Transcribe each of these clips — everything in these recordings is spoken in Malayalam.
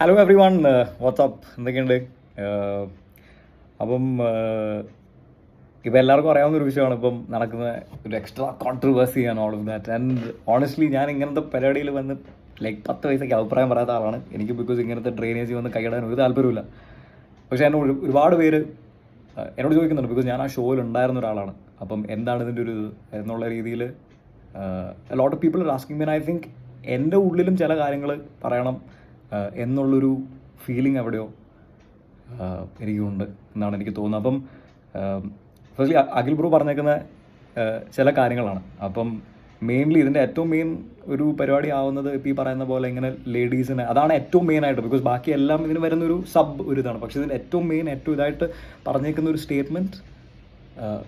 ഹലോ എവ്രി വൺ, വാട്സാപ്പ് എന്തൊക്കെയുണ്ട്? അപ്പം ഇപ്പം എല്ലാവർക്കും അറിയാവുന്ന ഒരു വിഷയമാണ് ഇപ്പം നടക്കുന്ന ഒരു extra controversy and all of that. And honestly ഞാൻ ഇങ്ങനത്തെ പരിപാടിയിൽ വന്ന് ലൈക്ക് 10 വയസ്സൊക്കെ അഭിപ്രായം പറയാത്ത ആളാണ്. എനിക്ക് ബിക്കോസ് ഇങ്ങനത്തെ ഡ്രെയിനേജ് വന്ന് കൈയിടാൻ ഒരു താല്പര്യമില്ല. പക്ഷേ എന്നോട് ഒരുപാട് പേര് എന്നോട് ചോദിക്കുന്നുണ്ട്, ബിക്കോസ് ഞാൻ ആ ഷോയിൽ ഉണ്ടായിരുന്ന ഒരാളാണ്. അപ്പം എന്താണ് ഇതിൻ്റെ ഒരു എന്നുള്ള രീതിയിൽ lot of people are asking me. I think എൻ്റെ ഉള്ളിലും ചില കാര്യങ്ങൾ പറയണം എന്നുള്ളൊരു ഫീലിംഗ് എവിടെയോ എനിക്കുണ്ട് എന്നാണ് എനിക്ക് തോന്നുന്നത്. അപ്പം ഫസ്റ്റ്ലി അഖിൽ ബ്രോ പറഞ്ഞേക്കുന്ന ചില കാര്യങ്ങളാണ്. അപ്പം മെയിൻലി ഇതിൻ്റെ ഏറ്റവും മെയിൻ ഒരു പരിപാടി ആവുന്നത് ഇപ്പോൾ ഈ പറയുന്ന പോലെ ഇങ്ങനെ ലേഡീസിനെ, അതാണ് ഏറ്റവും മെയിനായിട്ട്. ബിക്കോസ് ബാക്കി എല്ലാം ഇതിന് വരുന്നൊരു ഒരു ഇതാണ്. പക്ഷേ ഇതിൻ്റെ ഏറ്റവും മെയിൻ ഏറ്റവും ഇതായിട്ട് പറഞ്ഞേക്കുന്ന ഒരു സ്റ്റേറ്റ്മെൻറ്റ്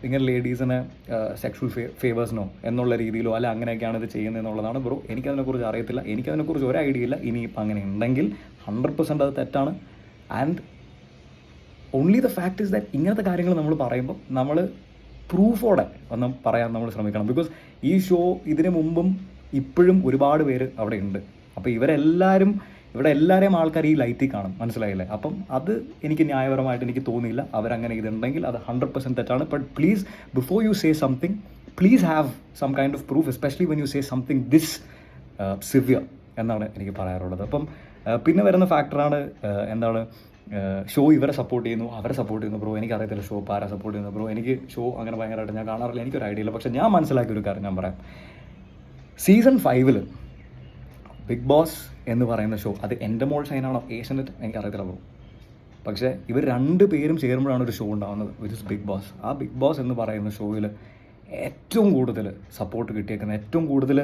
ഇങ്ങനെ ലേഡീസിനെ സെക്ഷൽ ഫേവേഴ്സിനോ എന്നുള്ള രീതിയിലോ അല്ല അങ്ങനെയൊക്കെയാണ് ഇത് ചെയ്യുന്നത് എന്നുള്ളതാണ്. ബ്രോ എനിക്കതിനെക്കുറിച്ച് അറിയത്തില്ല, എനിക്കതിനെക്കുറിച്ച് ഒരു ഐഡിയ ഇല്ല. ഇനിയിപ്പോൾ അങ്ങനെ ഉണ്ടെങ്കിൽ 100% അത് തെറ്റാണ്. And only the fact is that ഇങ്ങനത്തെ കാര്യങ്ങൾ നമ്മൾ പറയുമ്പോൾ നമ്മൾ പ്രൂഫോടെ ഒന്ന് പറയാൻ നമ്മൾ ശ്രമിക്കണം. ബിക്കോസ് ഈ ഷോ ഇതിനു മുമ്പും ഇപ്പോഴും ഒരുപാട് പേര് അവിടെ ഉണ്ട്. അപ്പോൾ ഇവിടെ എല്ലാവരെയും ആൾക്കാർ ഈ ലൈറ്റിൽ കാണും, മനസ്സിലായില്ലേ? അപ്പം അത് എനിക്ക് ന്യായപരമായിട്ട് എനിക്ക് തോന്നിയില്ല. അവരങ്ങനെ ഇതുണ്ടെങ്കിൽ അത് 100% തെറ്റാണ്. But please before you say something, please have some kind of proof, especially when you say something this severe എന്നാണ് എനിക്ക് പറയാറുള്ളത്. അപ്പം പിന്നെ വരുന്ന ഫാക്ടറാണ് എന്താണ് ഷോ ഇവരെ സപ്പോർട്ട് ചെയ്യുന്നു, അവരെ സപ്പോർട്ട് ചെയ്യുന്നു. ബ്രോ എനിക്കറിയത്തില്ല ഷോ ആരാ സപ്പോർട്ട് ചെയ്യുന്നു. ബ്രോ എനിക്ക് ഷോ അങ്ങനെ ഭയങ്കരമായിട്ട് ഞാൻ കാണാറില്ല, എനിക്കൊരു ഐഡിയ ഇല്ല. പക്ഷേ ഞാൻ മനസ്സിലാക്കിയൊരു കാര്യം ഞാൻ പറയാം. സീസൺ 5 ബിഗ് ബോസ് എന്ന് പറയുന്ന ഷോ, അത് എൻ്റെ മോൾ ഷൈനാണോ ഏഷ്യനെറ്റ് എനിക്കറിയത്തില്ല ബ്രോ, പക്ഷേ ഇവർ 2 പേരും ചേരുമ്പോഴാണ് ഒരു ഷോ ഉണ്ടാകുന്നത്, വിച്ച് ഇസ് ബിഗ് ബോസ്. ആ ബിഗ് ബോസ് എന്ന് പറയുന്ന ഷോയിൽ ഏറ്റവും കൂടുതൽ സപ്പോർട്ട് കിട്ടിയേക്കുന്ന, ഏറ്റവും കൂടുതൽ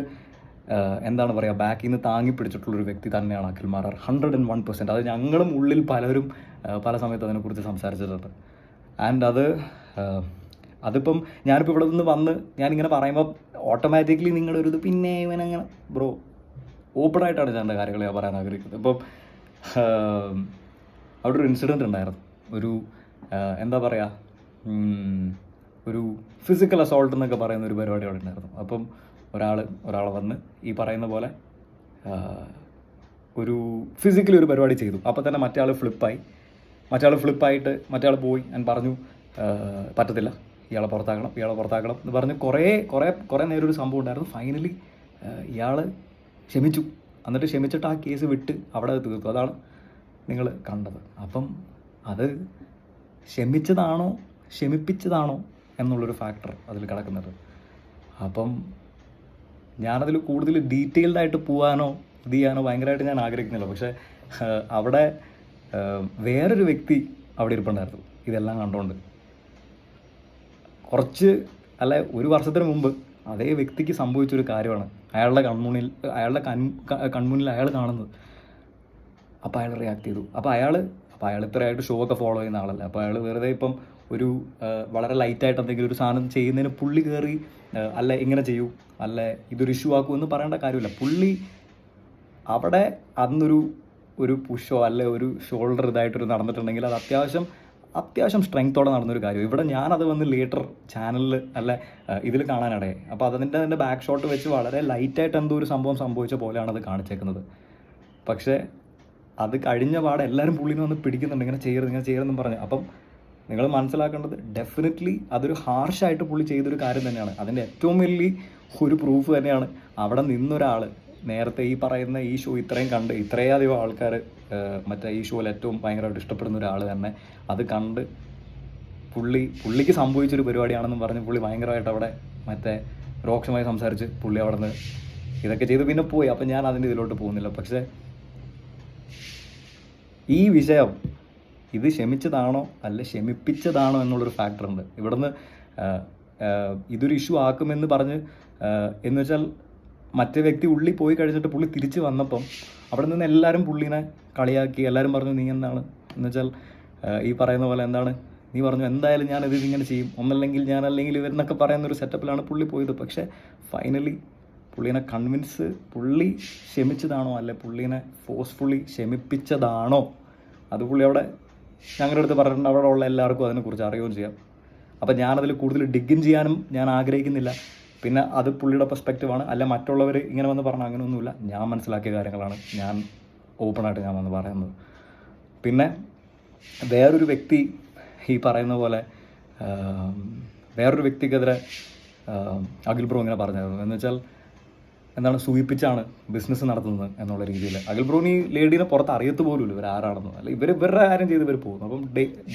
എന്താണ് പറയുക, ബാക്കിൽ നിന്ന് താങ്ങി പിടിച്ചിട്ടുള്ളൊരു വ്യക്തി തന്നെയാണ് അഖിൽ മാരാർ. 101%. അത് ഞങ്ങളും ഉള്ളിൽ പലരും പല സമയത്ത് അതിനെക്കുറിച്ച് സംസാരിച്ചിട്ടുണ്ട്. ആൻഡ് അതിപ്പം ഞാനിപ്പോൾ ഇവിടെ നിന്ന് വന്ന് ഞാനിങ്ങനെ പറയുമ്പോൾ ഓട്ടോമാറ്റിക്കലി നിങ്ങളുടെ ഒരു ഇത് പിന്നെ ഇവനങ്ങനെ ബ്രോ ഓപ്പണായിട്ടാണ് ഞാൻ എൻ്റെ കാര്യങ്ങൾ ഞാൻ പറയാൻ ആഗ്രഹിക്കുന്നത്. ഇപ്പം അവിടെ ഒരു ഇൻസിഡൻറ്റ് ഉണ്ടായിരുന്നു. ഒരു എന്താ പറയുക, ഒരു ഫിസിക്കൽ അസോൾട്ട് എന്നൊക്കെ പറയുന്ന ഒരു പരിപാടി അവിടെ ഉണ്ടായിരുന്നു. അപ്പം ഒരാൾ വന്ന് ഈ പറയുന്ന പോലെ ഒരു ഫിസിക്കലി ഒരു പരിപാടി ചെയ്തു. അപ്പോൾ തന്നെ മറ്റേ ആൾ ഫ്ലിപ്പായിട്ട് മറ്റേ ആൾ പോയി ഞാൻ പറഞ്ഞു പറ്റത്തില്ല, ഇയാളെ പുറത്താക്കണം എന്ന് പറഞ്ഞ് കുറേ നേരം ഒരു സംഭവം ഉണ്ടായിരുന്നു. ഫൈനലി ഇയാൾ ക്ഷമിച്ചു. എന്നിട്ട് ക്ഷമിച്ചിട്ട് ആ കേസ് വിട്ട് അവിടെ തീർത്തു. അതാണ് നിങ്ങൾ കണ്ടത്. അപ്പം അത് ക്ഷമിപ്പിച്ചതാണോ എന്നുള്ളൊരു ഫാക്ടർ അതിൽ കിടക്കുന്നത്. അപ്പം ഞാനതിൽ കൂടുതൽ ഡീറ്റെയിൽഡായിട്ട് പോകാനോ ഇത് ചെയ്യാനോ ഭയങ്കരമായിട്ട് ഞാൻ ആഗ്രഹിക്കുന്നില്ല. പക്ഷേ അവിടെ വേറൊരു വ്യക്തി അവിടെ ഇരിപ്പുണ്ടായിരുന്നു ഇതെല്ലാം കണ്ടുകൊണ്ട്. ഒരു വർഷത്തിന് മുമ്പ് അതേ വ്യക്തിക്ക് സംഭവിച്ചൊരു കാര്യമാണ് അയാളുടെ കൺമുന്നിൽ അയാൾ കാണുന്നത്. അപ്പോൾ അയാൾ റിയാക്ട് ചെയ്തു. അപ്പോൾ അയാൾ ഇത്രയായിട്ട് ഷോ ഒക്കെ ഫോളോ ചെയ്യുന്ന ആളല്ല. അപ്പോൾ അയാൾ വെറുതെ ഇപ്പം ഒരു വളരെ ലൈറ്റായിട്ട് എന്തെങ്കിലും ഒരു സാധനം ചെയ്യുന്നതിന് പുള്ളി കയറി അല്ല ഇങ്ങനെ ചെയ്യൂ, അല്ല ഇതൊരു ഇഷ്യൂ ആക്കൂ എന്ന് പറയേണ്ട കാര്യമില്ല. പുള്ളി അവിടെ അന്നൊരു പുഷോ അല്ലെ ഒരു ഷോൾഡർ ഇതായിട്ടൊരു നടന്നിട്ടുണ്ടെങ്കിൽ അത് അത്യാവശ്യം സ്ട്രെങ്ത്തോടെ നടന്നൊരു കാര്യം. ഇവിടെ ഞാനത് വന്ന് ലേറ്റർ ചാനലിൽ അല്ല ഇതിൽ കാണാനിടയായി. അപ്പോൾ അതിൻ്റെ ബാക്ക് ഷോട്ട് വെച്ച് വളരെ ലൈറ്റായിട്ട് എന്തോ ഒരു സംഭവം സംഭവിച്ച പോലെയാണ് അത് കാണിച്ചേക്കുന്നത്. പക്ഷേ അത് കഴിഞ്ഞ പാടെ എല്ലാവരും പുള്ളിനെ വന്ന് പിടിക്കുന്നുണ്ട്, ഇങ്ങനെ ചെയ്യരുതെന്ന് പറഞ്ഞ്. അപ്പം നിങ്ങൾ മനസ്സിലാക്കേണ്ടത് ഡെഫിനറ്റ്ലി അതൊരു ഹാർഷായിട്ട് പുള്ളി ചെയ്തൊരു കാര്യം തന്നെയാണ്. അതിൻ്റെ ഏറ്റവും വലിയ ഒരു പ്രൂഫ് തന്നെയാണ് അവിടെ നിന്നൊരാൾ നേരത്തെ ഈ പറയുന്ന ഈ ഷോ ഇത്രയും കണ്ട് ഇത്രയധികം ആൾക്കാർ മറ്റേ ഈ ഷോയിൽ ഏറ്റവും ഭയങ്കരമായിട്ട് ഇഷ്ടപ്പെടുന്ന ഒരാൾ തന്നെ അത് കണ്ട് പുള്ളിക്ക് സംഭവിച്ചൊരു പരിപാടിയാണെന്നും പറഞ്ഞ് പുള്ളി ഭയങ്കരമായിട്ട് അവിടെ മറ്റേ രോക്ഷമായി സംസാരിച്ച് പുള്ളി അവിടെ നിന്ന് ഇതൊക്കെ ചെയ്ത് പിന്നെ പോയി. അപ്പം ഞാൻ അതിൻ്റെ ഇതിലോട്ട് പോകുന്നില്ല. പക്ഷേ ഈ വിഷയം ഇത് ക്ഷമിച്ചതാണോ അല്ല ക്ഷമിപ്പിച്ചതാണോ എന്നുള്ളൊരു ഫാക്ടറുണ്ട്. ഇവിടുന്ന് ഇതൊരു ഇഷ്യൂ ആക്കുമെന്ന് പറഞ്ഞ് എന്ന് വെച്ചാൽ മറ്റേ വ്യക്തി ഉള്ളിൽ പോയി കഴിഞ്ഞിട്ട് പുള്ളി തിരിച്ച് വന്നപ്പം അവിടെ നിന്ന് എല്ലാവരും പുള്ളിനെ കളിയാക്കി. എല്ലാവരും പറഞ്ഞു നീ എന്താണ് എന്ന് വെച്ചാൽ ഈ പറയുന്ന പോലെ എന്താണ് നീ പറഞ്ഞു എന്തായാലും ഞാനിത് ഇങ്ങനെ ചെയ്യും, അല്ലെങ്കിൽ ഇവരെന്നൊക്കെ പറയുന്നൊരു സെറ്റപ്പിലാണ് പുള്ളി പോയത്. പക്ഷേ ഫൈനലി പുള്ളീനെ പുള്ളി ക്ഷമിച്ചതാണോ അല്ലെ പുള്ളീനെ ഫോഴ്സ്ഫുള്ളി ക്ഷമിപ്പിച്ചതാണോ അത് പുള്ളി അവിടെ ഞങ്ങളുടെ അടുത്ത് പറഞ്ഞിട്ടുണ്ട്. അവിടെ ഉള്ള എല്ലാവർക്കും അതിനെക്കുറിച്ച് അറിയുകയും ചെയ്യാം. അപ്പം ഞാനതിൽ കൂടുതൽ ഡിഗിൻ ചെയ്യാനും ഞാൻ ആഗ്രഹിക്കുന്നില്ല. പിന്നെ അത് പുള്ളിയുടെ പെർസ്പെക്റ്റീവാണ്. അല്ല മറ്റുള്ളവർ ഇങ്ങനെ വന്ന് പറഞ്ഞാൽ അങ്ങനെയൊന്നുമില്ല. ഞാൻ മനസ്സിലാക്കിയ കാര്യങ്ങളാണ് ഞാൻ ഓപ്പണായിട്ട് ഞാൻ വന്ന് പറയുന്നത്. പിന്നെ വേറൊരു വ്യക്തി ഈ പറയുന്ന പോലെ വേറൊരു വ്യക്തിക്കെതിരെ അഖിൽ ബ്രോ ഇങ്ങനെ പറഞ്ഞത് എന്ന് വെച്ചാൽ എന്താണ്, സൂചിപ്പിച്ചാണ് ബിസിനസ് നടത്തുന്നത് എന്നുള്ള രീതിയിൽ. അഖിൽ ബ്രോന് ഈ ലേഡീനെ പുറത്ത് അറിയത്ത് പോലുമില്ല ഇവർ ആരാണെന്ന്, അല്ല ഇവരുടെ കാര്യം ചെയ്ത് ഇവർ പോകുന്നു. അപ്പം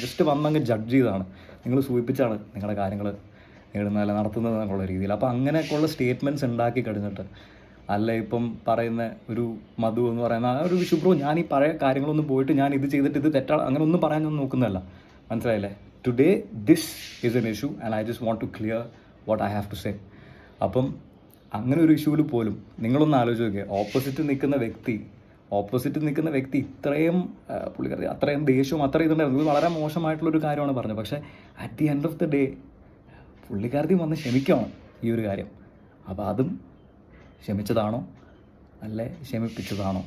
ജസ്റ്റ് വന്നങ്ങ് ജഡ്ജ് ചെയ്താണ്, നിങ്ങൾ സൂചിപ്പിച്ചാണ് നിങ്ങളുടെ കാര്യങ്ങൾ നേടുന്നതല്ല നടത്തുന്നത് എന്നുള്ള രീതിയിൽ. അപ്പോൾ അങ്ങനെയൊക്കെയുള്ള സ്റ്റേറ്റ്മെൻറ്റ്സ് ഉണ്ടാക്കി കഴിഞ്ഞിട്ട് അല്ല ഇപ്പം പറയുന്ന ഒരു മധു എന്ന് പറയുന്ന ആ ഒരു വിഷു ബ്രോ, ഞാൻ ഈ പഴയ കാര്യങ്ങളൊന്നും പോയിട്ട് ഞാൻ ഇത് ചെയ്തിട്ട് ഇത് തെറ്റാണ് അങ്ങനെ ഒന്നും പറയാനൊന്നും നോക്കുന്നതല്ല, മനസ്സിലായില്ലേ. Today this is an issue and I just want to clear what I have to say. അപ്പം അങ്ങനെ ഒരു ഇഷ്യൂവിൽ പോലും നിങ്ങളൊന്ന് ആലോചിച്ച് നോക്കിയേ, ഓപ്പോസിറ്റ് നിൽക്കുന്ന വ്യക്തി ഇത്രയും പുള്ളിക്കാരി അത്രയും ദേഷ്യവും അത്രയും ഇതുണ്ടായിരുന്നു. ഇത് വളരെ മോശമായിട്ടുള്ളൊരു കാര്യമാണ് പറഞ്ഞത്. പക്ഷേ at the end of the day പുള്ളിക്കാരത്തി വന്ന് ക്ഷമിക്കണം ഈ ഒരു കാര്യം. അപ്പോൾ അതും ക്ഷമിച്ചതാണോ അല്ലേ ക്ഷമിപ്പിച്ചതാണോ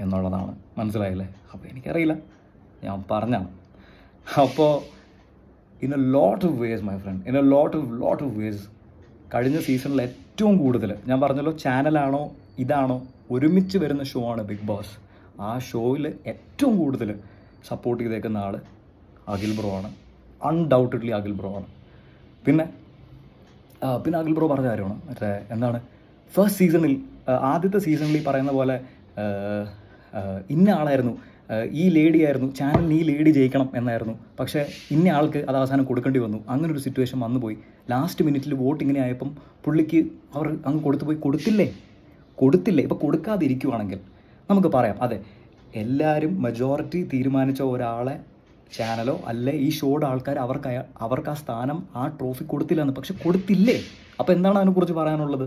എന്നുള്ളതാണ്, മനസ്സിലായില്ലേ. അപ്പോൾ എനിക്കറിയില്ല, ഞാൻ പറഞ്ഞാണ്. അപ്പോൾ in a lot of ways my friend, in a lot of ways കഴിഞ്ഞ സീസണിൽ ഏറ്റവും കൂടുതൽ ഞാൻ പറഞ്ഞല്ലോ, ചാനലാണോ ഇതാണോ ഒരുമിച്ച് വരുന്ന ഷോ ആണ് ബിഗ് ബോസ്. ആ ഷോയിൽ ഏറ്റവും കൂടുതൽ സപ്പോർട്ട് ചെയ്തേക്കുന്ന ആൾ അഖിൽ ബ്രോ ആണ്, അൺഡൗട്ടഡ്ലി അഖിൽ ബ്രോ ആണ്. പിന്നെ അഖിൽ ബ്രോ പറഞ്ഞ കാര്യമാണ് മറ്റേ എന്താണ്, ഫസ്റ്റ് സീസണിൽ ആദ്യത്തെ സീസണിൽ ഈ പറയുന്ന പോലെ ഇന്ന ആളായിരുന്നു, ഈ ലേഡി ആയിരുന്നു ചാനലിന്, ഈ ലേഡി ജയിക്കണം എന്നായിരുന്നു. പക്ഷേ ഇന്ന ആൾക്ക് അത് അവസാനം കൊടുക്കേണ്ടി വന്നു. അങ്ങനെ ഒരു സിറ്റുവേഷൻ വന്നുപോയി. ലാസ്റ്റ് മിനിറ്റിൽ വോട്ട് ഇങ്ങനെ ആയപ്പം പുള്ളിക്ക് അവർ അങ്ങ് കൊടുത്തില്ലേ. ഇപ്പോൾ കൊടുക്കാതിരിക്കുവാണെങ്കിൽ നമുക്ക് പറയാം, അതെ എല്ലാവരും മെജോറിറ്റി തീരുമാനിച്ച ഒരാളെ ചാനലോ അല്ലെ ഈ ഷോയുടെ ആൾക്കാർ അവർക്ക് ആ സ്ഥാനം, ആ ട്രോഫി കൊടുത്തില്ലെന്ന്. പക്ഷെ കൊടുത്തില്ലേ. അപ്പോൾ എന്താണ് അതിനെക്കുറിച്ച് പറയാനുള്ളത്?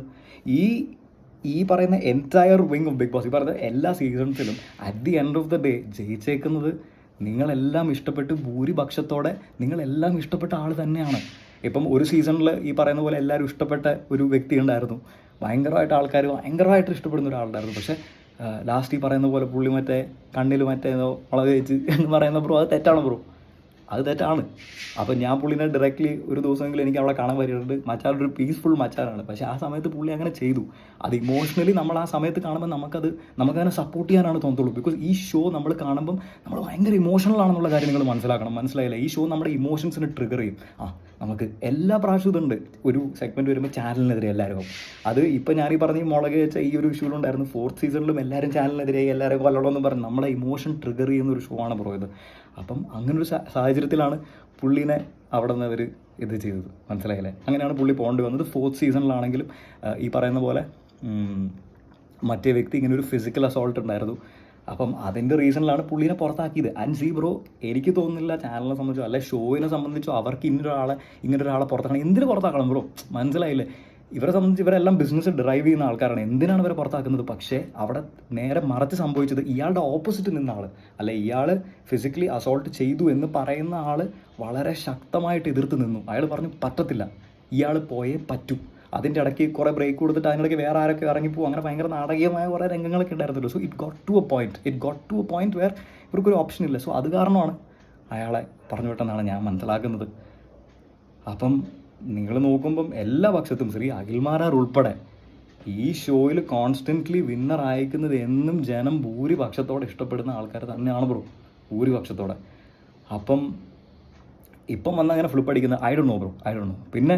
ഈ പറയുന്ന entire wing of Bigg Boss, ഈ പറയുന്ന എല്ലാ സീസൺസിലും at the end of the day ജയിച്ചേക്കുന്നത് നിങ്ങളെല്ലാം ഇഷ്ടപ്പെട്ട് ഭൂരിപക്ഷത്തോടെ നിങ്ങളെല്ലാം ഇഷ്ടപ്പെട്ട ആൾ തന്നെയാണ്. ഇപ്പം ഒരു സീസണിൽ ഈ പറയുന്ന പോലെ എല്ലാവരും ഇഷ്ടപ്പെട്ട ഒരു വ്യക്തി ഉണ്ടായിരുന്നു, ഭയങ്കരമായിട്ട് ആൾക്കാർ ഭയങ്കരമായിട്ട് ഇഷ്ടപ്പെടുന്ന ഒരാളുണ്ടായിരുന്നു. പക്ഷേ ലാസ്റ്റ് ഈ പറയുന്ന പോലെ പുള്ളി മറ്റേ കണ്ണിൽ മറ്റേതോ മുളക് വെച്ച് എന്ന് പറയുന്ന ബ്രോ, അത് തെറ്റാണ് ബ്രോ, അത് തെറ്റാണ്. അപ്പം ഞാൻ പുള്ളിനെ ഡയറക്റ്റ്ലി ഒരു ദിവസമെങ്കിലും എനിക്ക് അവിടെ കാണാൻ വരുന്നുണ്ട്. മച്ചാനൊരു പീസ്ഫുൾ മച്ചാനാണ്. പക്ഷേ ആ സമയത്ത് പുള്ളി അങ്ങനെ ചെയ്തു. അത് ഇമോഷണലി നമ്മൾ ആ സമയത്ത് കാണുമ്പോൾ നമുക്കതിനെ സപ്പോർട്ട് ചെയ്യാനാണ് തോന്നത്തുള്ളൂ. ബിക്കോസ് ഈ ഷോ നമ്മൾ കാണുമ്പം നമ്മൾ ഭയങ്കര ഇമോഷണൽ ആണെന്നുള്ള കാര്യം നിങ്ങൾ മനസ്സിലാക്കണം, മനസ്സിലായില്ല. ഈ ഷോ നമ്മുടെ ഇമോഷൻസിനെ ട്രിഗർ ചെയ്യും. നമുക്ക് എല്ലാ പ്രാവശ്യവും ഇതുണ്ട്, ഒരു സെഗ്മെൻറ്റ് വരുമ്പോൾ ചാനലിനെതിരെ എല്ലാവരും. അത് ഇപ്പം ഞാനീ പറഞ്ഞ ഈ മുളക് വെച്ച ഈ ഒരു ഇഷ്യൂലുണ്ടായിരുന്നു. 4th സീസണിലും എല്ലാവരും ചാനലിനെതിരെ എല്ലാവരും കൊല്ലണമെന്ന് പറഞ്ഞ് നമ്മളെ ഇമോഷൻ ട്രിഗർ ചെയ്യുന്ന ഒരു ഷോ ആണ് ബ്രോ ഇത്. അപ്പം അങ്ങനൊരു സാഹചര്യത്തിലാണ് പുള്ളീനെ അവിടെ നിന്ന് അവർ ഇത് ചെയ്തത്, മനസ്സിലായില്ലേ. അങ്ങനെയാണ് പുള്ളി പോകേണ്ടി വന്നത്. 4th സീസണിലാണെങ്കിലും ഈ പറയുന്ന പോലെ മറ്റേ വ്യക്തി ഇങ്ങനെ ഒരു ഫിസിക്കൽ അസോൾട്ട് ഉണ്ടായിരുന്നു. അപ്പം അതിൻ്റെ റീസണിലാണ് പുള്ളീനെ പുറത്താക്കിയത്. ആൻഡ് സി ബ്രോ, എനിക്ക് തോന്നുന്നില്ല ചാനലിനെ സംബന്ധിച്ചോ അല്ലെ ഷോയിനെ സംബന്ധിച്ചോ അവർക്ക് ഇങ്ങനൊരാളെ പുറത്താക്കണം. എന്തിനു പുറത്താക്കണം ബ്രോ, മനസ്സിലായില്ലേ. ഇവരെ സംബന്ധിച്ച് ഇവരെല്ലാം ബിസിനസ് ഡ്രൈവ് ചെയ്യുന്ന ആൾക്കാരാണ്. എന്തിനാണ് ഇവരെ പുറത്താക്കുന്നത്? പക്ഷേ അവിടെ നേരെ മറിച്ച് സംഭവിച്ചത്, ഇയാളുടെ ഓപ്പോസിറ്റ് നിന്ന ആൾ അല്ലെ, ഇയാൾ ഫിസിക്കലി അസോൾട്ട് ചെയ്തു എന്ന് പറയുന്ന ആൾ വളരെ ശക്തമായിട്ട് എതിർത്ത് നിന്നു. അയാൾ പറഞ്ഞു പറ്റത്തില്ല, ഇയാൾ പോയേ പറ്റൂ. അതിൻ്റെ ഇടയ്ക്ക് കുറേ ബ്രേക്ക് കൊടുത്തിട്ട് അതിനിടയ്ക്ക് വേറെ ആരൊക്കെ ഇറങ്ങിപ്പോവും. അങ്ങനെ ഭയങ്കര നാടകീയമായ കുറേ രംഗങ്ങളൊക്കെ ഉണ്ടായിരുന്നല്ലോ. So it got to a point where ഇവർക്കൊരു ഓപ്ഷൻ ഇല്ല. സോ അത് കാരണമാണ് അയാളെ പറഞ്ഞു വിട്ടെന്നാണ് ഞാൻ മനസ്സിലാക്കുന്നത്. അപ്പം നിങ്ങൾ നോക്കുമ്പം എല്ലാ പക്ഷത്തും ശ്രീ അഖിൽമാരാർ ഉൾപ്പെടെ ഈ ഷോയിൽ കോൺസ്റ്റൻ്റ്ലി വിന്നർ അയക്കുന്നത് എന്നും ജനം ഭൂരിപക്ഷത്തോടെ ഇഷ്ടപ്പെടുന്ന ആൾക്കാർ തന്നെയാണ് ബ്രോ, ഭൂരിപക്ഷത്തോടെ. അപ്പം ഇപ്പം വന്നങ്ങനെ ഫ്ലിപ്പ് അടിക്കുന്ന ഐ ഡോണ്ട് നോ. പിന്നെ